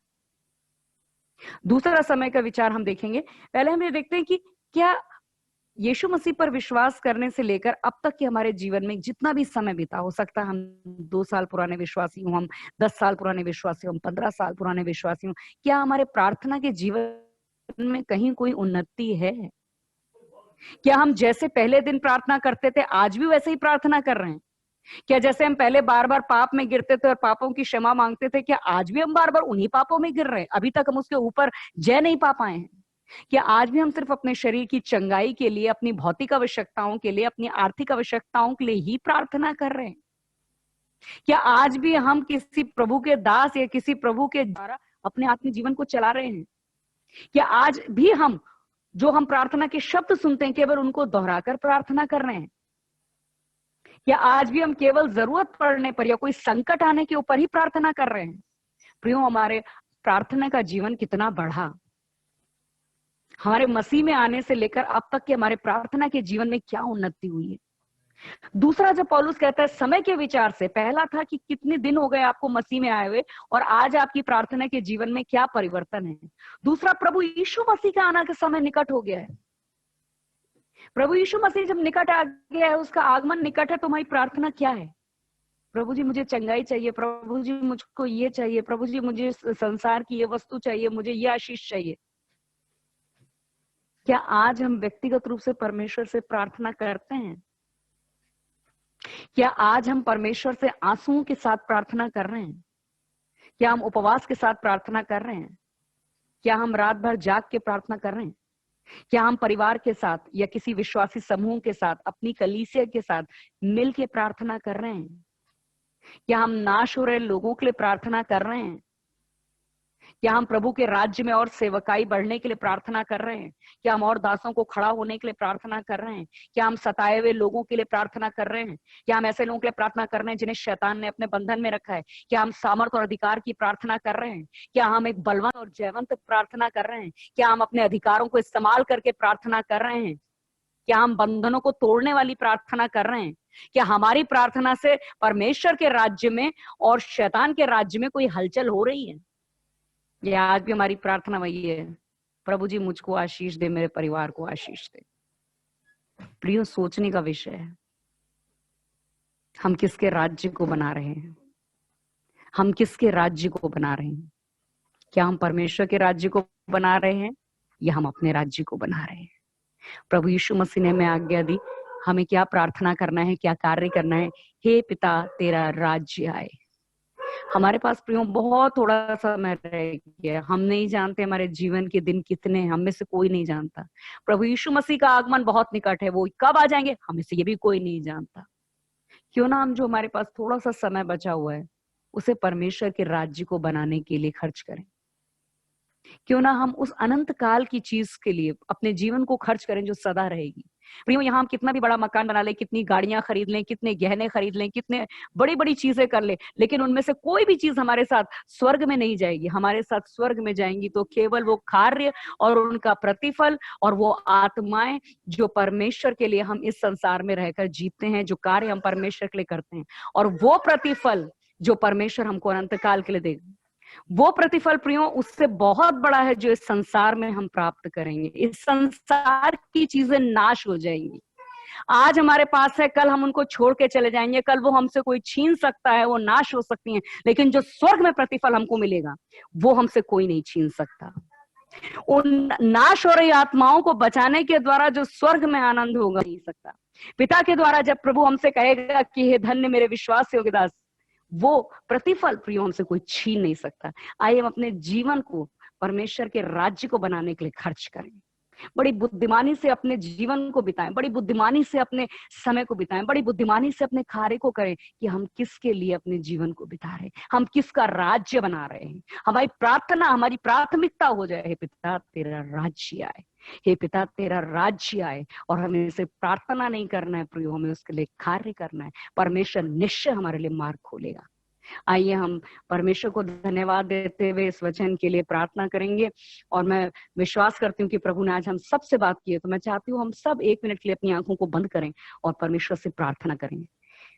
दूसरा समय का विचार हम देखेंगे। पहले हम ये देखते हैं कि क्या यीशु मसीह पर विश्वास करने से लेकर अब तक के हमारे जीवन में जितना भी समय बीता, हो सकता है हम 2 साल पुराने विश्वासी हूं, हम 10 साल पुराने विश्वासी हूं, हम 15 साल पुराने विश्वासी हूं, क्या हमारे प्रार्थना के जीवन में कहीं कोई उन्नति है? क्या हम जैसे पहले दिन प्रार्थना करते थे आज भी वैसे ही प्रार्थना कर रहे हैं? क्या जैसे हम पहले बार बार पाप में गिरते थे और पापों की क्षमा मांगते थे, क्या आज भी हम बार बार उन्हीं पापों में गिर रहे हैं? अभी तक हम उसके ऊपर जय नहीं पा पाए हैं? क्या आज भी हम सिर्फ अपने शरीर की चंगाई के लिए, अपनी भौतिक आवश्यकताओं के लिए, अपनी आर्थिक आवश्यकताओं के लिए ही प्रार्थना कर रहे हैं? क्या आज भी हम किसी प्रभु के दास या किसी प्रभु के द्वारा अपने आत्मिक जीवन को चला रहे हैं? क्या आज भी हम जो हम प्रार्थना के शब्द सुनते हैं केवल उनको दोहराकर प्रार्थना कर रहे हैं? क्या आज भी हम केवल जरूरत पड़ने पर या कोई संकट आने के ऊपर ही प्रार्थना कर रहे हैं? प्रियो, हमारे प्रार्थना का जीवन कितना बढ़ा? हमारे मसीह में आने से लेकर अब तक के हमारे प्रार्थना के जीवन में क्या उन्नति हुई है? दूसरा, जब पौलुस कहता है समय के विचार से, पहला था कि कितने दिन हो गए आपको मसीह में आए हुए और आज आपकी प्रार्थना के जीवन में क्या परिवर्तन है। दूसरा, प्रभु यीशु मसीह का आना का समय निकट हो गया है। प्रभु यीशु मसीह जब निकट आ गया है, उसका आगमन निकट है, तो हमारी प्रार्थना क्या है? प्रभु जी मुझे चंगाई चाहिए, प्रभु जी मुझको ये चाहिए, प्रभु जी मुझे संसार की ये वस्तु चाहिए, मुझे ये आशीष चाहिए। क्या आज हम व्यक्तिगत रूप से परमेश्वर से प्रार्थना करते हैं? क्या आज हम परमेश्वर से आंसुओं के साथ प्रार्थना कर रहे हैं? क्या हम उपवास के साथ प्रार्थना कर रहे हैं? क्या हम रात भर जाग के प्रार्थना कर रहे हैं? क्या हम परिवार के साथ या किसी विश्वासी समूह के साथ, अपनी कलीसिया के साथ मिल के प्रार्थना कर रहे हैं? क्या हम नाश हो रहे लोगों के लिए प्रार्थना कर रहे हैं? क्या हम प्रभु के राज्य में और सेवकाई बढ़ने के लिए प्रार्थना कर रहे हैं? क्या हम और दासों को खड़ा होने के लिए प्रार्थना कर रहे हैं? क्या हम सताए हुए लोगों के लिए प्रार्थना कर रहे हैं? क्या हम ऐसे लोगों के लिए प्रार्थना कर रहे हैं जिन्हें शैतान ने अपने बंधन में रखा है? क्या हम सामर्थ और अधिकार की प्रार्थना कर रहे हैं? क्या हम एक बलवान और जयवंत प्रार्थना कर रहे हैं? क्या हम अपने अधिकारों को इस्तेमाल करके प्रार्थना कर रहे हैं? क्या हम बंधनों को तोड़ने वाली प्रार्थना कर रहे हैं? क्या हमारी प्रार्थना से परमेश्वर के राज्य में और शैतान के राज्य में कोई हलचल हो रही है? या आज भी हमारी प्रार्थना वही है, प्रभु जी मुझको आशीष दे, मेरे परिवार को आशीष दे। प्रियो, सोचने का विषय है, हम किसके राज्य को बना रहे हैं? हम किसके राज्य को बना रहे हैं? क्या हम परमेश्वर के राज्य को बना रहे हैं या हम अपने राज्य को बना रहे हैं? प्रभु यीशु मसीह ने हमें आज्ञा दी, हमें क्या प्रार्थना करना है, क्या कार्य करना है। हे पिता, तेरा राज्य आए। हमारे पास प्रियो बहुत थोड़ा समय रह गया, हम नहीं जानते हमारे जीवन के दिन कितने हैं, हम में से कोई नहीं जानता। प्रभु यीशु मसीह का आगमन बहुत निकट है, वो कब आ जाएंगे हम में से ये भी कोई नहीं जानता। क्यों ना हम जो हमारे पास थोड़ा सा समय बचा हुआ है उसे परमेश्वर के राज्य को बनाने के लिए खर्च करें। क्यों ना हम उस अनंत काल की चीज के लिए अपने जीवन को खर्च करें जो सदा रहेगी। प्रियो, यहाँ हम कितना भी बड़ा मकान बना लें, कितनी गाड़ियां खरीद लें, कितने गहने खरीद लें, कितने बड़ी बड़ी चीजें कर लें, लेकिन उनमें से कोई भी चीज हमारे साथ स्वर्ग में नहीं जाएगी। हमारे साथ स्वर्ग में जाएंगी तो केवल वो कार्य और उनका प्रतिफल और वो आत्माएं जो परमेश्वर के लिए हम इस संसार में रहकर जीते हैं, जो कार्य हम परमेश्वर के लिए करते हैं, और वो प्रतिफल जो परमेश्वर हमको अनंत काल के लिए देगा, वो प्रतिफल प्रियो उससे बहुत बड़ा है जो इस संसार में हम प्राप्त करेंगे। इस संसार की चीजें नाश हो जाएंगी। आज हमारे पास है, कल हम उनको छोड़ के चले जाएंगे, कल वो हमसे कोई छीन सकता है, वो नाश हो सकती हैं, लेकिन जो स्वर्ग में प्रतिफल हमको मिलेगा वो हमसे कोई नहीं छीन सकता। उन नाश हो रही आत्माओं को बचाने के द्वारा जो स्वर्ग में आनंद होगा नहीं सकता। पिता के द्वारा जब प्रभु हमसे कहेगा कि हे धन्य मेरे विश्वास योग्य दास, वो प्रतिफल प्रियो हमसे कोई छीन नहीं सकता। आइए हम अपने जीवन को परमेश्वर के राज्य को बनाने के लिए खर्च करें। बड़ी बुद्धिमानी से अपने जीवन को बिताएं, बड़ी बुद्धिमानी से अपने समय को बिताएं, बड़ी बुद्धिमानी से अपने कार्य को करें कि हम किसके लिए अपने जीवन को बिता रहे हैं, हम किसका राज्य बना रहे हैं। हमारी प्रार्थना, हमारी प्राथमिकता हो जाए, हे पिता तेरा राज्य आए, हे पिता तेरा राज्य आए। और हमें इसे प्रार्थना नहीं करना है प्रियो, हमें उसके लिए कार्य करना है। परमेश्वर निश्चय हमारे लिए मार्ग खोलेगा। आइए हम परमेश्वर को धन्यवाद देते हुए इस वचन के लिए प्रार्थना करेंगे। और मैं विश्वास करती हूँ कि प्रभु ने आज हम सबसे बात की है, तो मैं चाहती हूँ हम सब 1 मिनट के लिए अपनी आंखों को बंद करें और परमेश्वर से प्रार्थना करेंगे।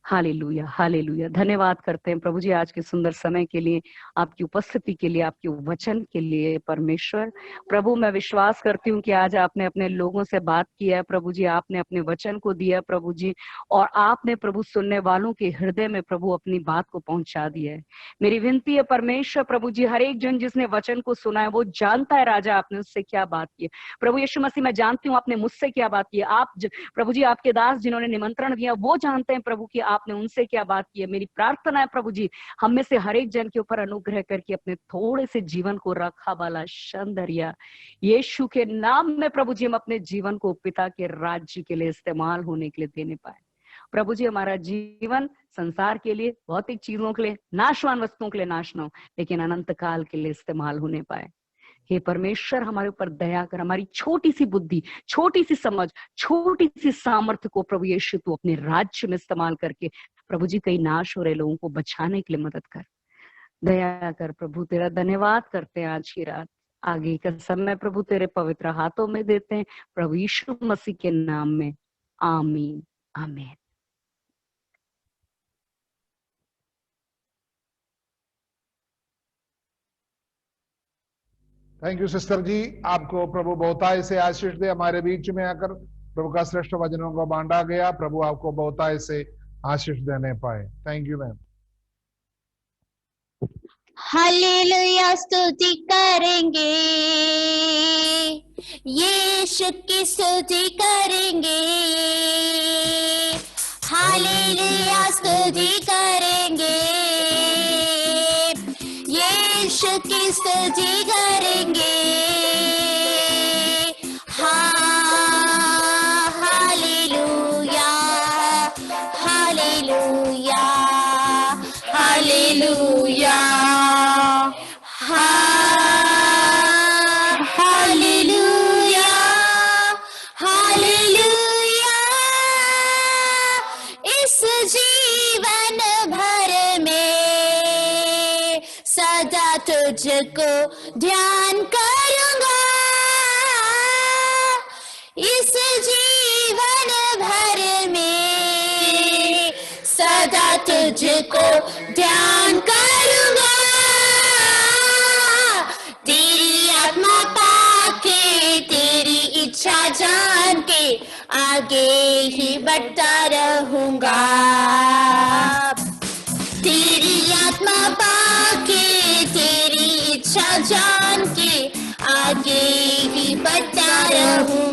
Hallelujah, hallelujah. धन्यवाद करते हैं प्रभु जी आज के सुंदर समय के लिए, आपकी उपस्थिति के लिए, आपके वचन के लिए। परमेश्वर प्रभु, मैं विश्वास करती हूँ कि आज आपने अपने लोगों से बात किया है प्रभु जी, आपने अपने वचन को दिया प्रभु जी, और आपने प्रभु सुनने वालों के हृदय में प्रभु अपनी बात को पहुंचा दिया है। मेरी विनती है परमेश्वर प्रभु जी, हर एक जन जिसने वचन को सुना है वो जानता है राजा आपने उससे क्या बात की। प्रभु यीशु मसीह, मैं जानती हूँ आपने मुझसे क्या बात की। आप प्रभु जी, आपके दास जिन्होंने निमंत्रण दिया वो जानते हैं प्रभु की आपने उनसे क्या बात की है। मेरी प्रार्थना है प्रभु जी, हम में से हर एक जन के ऊपर अनुग्रह करके अपने थोड़े से जीवन को रखा वाला शंदरिया यीशु के नाम में प्रभु जी, हम अपने जीवन को पिता के राज्य के लिए इस्तेमाल होने के लिए देने पाए। प्रभु जी, हमारा जीवन संसार के लिए, भौतिक चीजों के लिए, नाशवान वस्तुओं के लिए नाश न हो, लेकिन अनंत काल के लिए इस्तेमाल होने पाए। हे परमेश्वर, हमारे ऊपर दया कर, हमारी छोटी सी बुद्धि, छोटी सी समझ, छोटी सी सामर्थ्य को प्रभु यीशु तू अपने राज्य में इस्तेमाल करके प्रभु जी कई नाश हो रहे लोगों को बचाने के लिए मदद कर, दया कर प्रभु। तेरा धन्यवाद करते हैं आज की रात, आगे का समय प्रभु तेरे पवित्र हाथों में देते हैं प्रभु यीशु मसीह के नाम में, आमीन, आमीन। थैंक यू सिस्टर जी, आपको प्रभु बहुताय से आशीष दे। हमारे बीच में आकर प्रभु का श्रेष्ठ वचनों को बांटा गया, प्रभु आपको बहुताय से आशीष देने पाए। Thank you ma'am. हालेलुया, स्तुति करेंगे, यीशु की स्तुति करेंगे। हालेलुया, स्तुति करेंगे, यीशु की स्तुति करेंगे। Hallelujah, hallelujah, hallelujah, hallelujah, hallelujah. इस जीवन भर में सदा तुझको ध्यान करूंगा, इस जीवन सदा तुझको ध्यान करूंगा, तेरी आत्मा पाके तेरी इच्छा जान के आगे ही बढ़ता रहूंगा, तेरी आत्मा पाके तेरी इच्छा जान के आगे ही बढ़ता रहूंगा।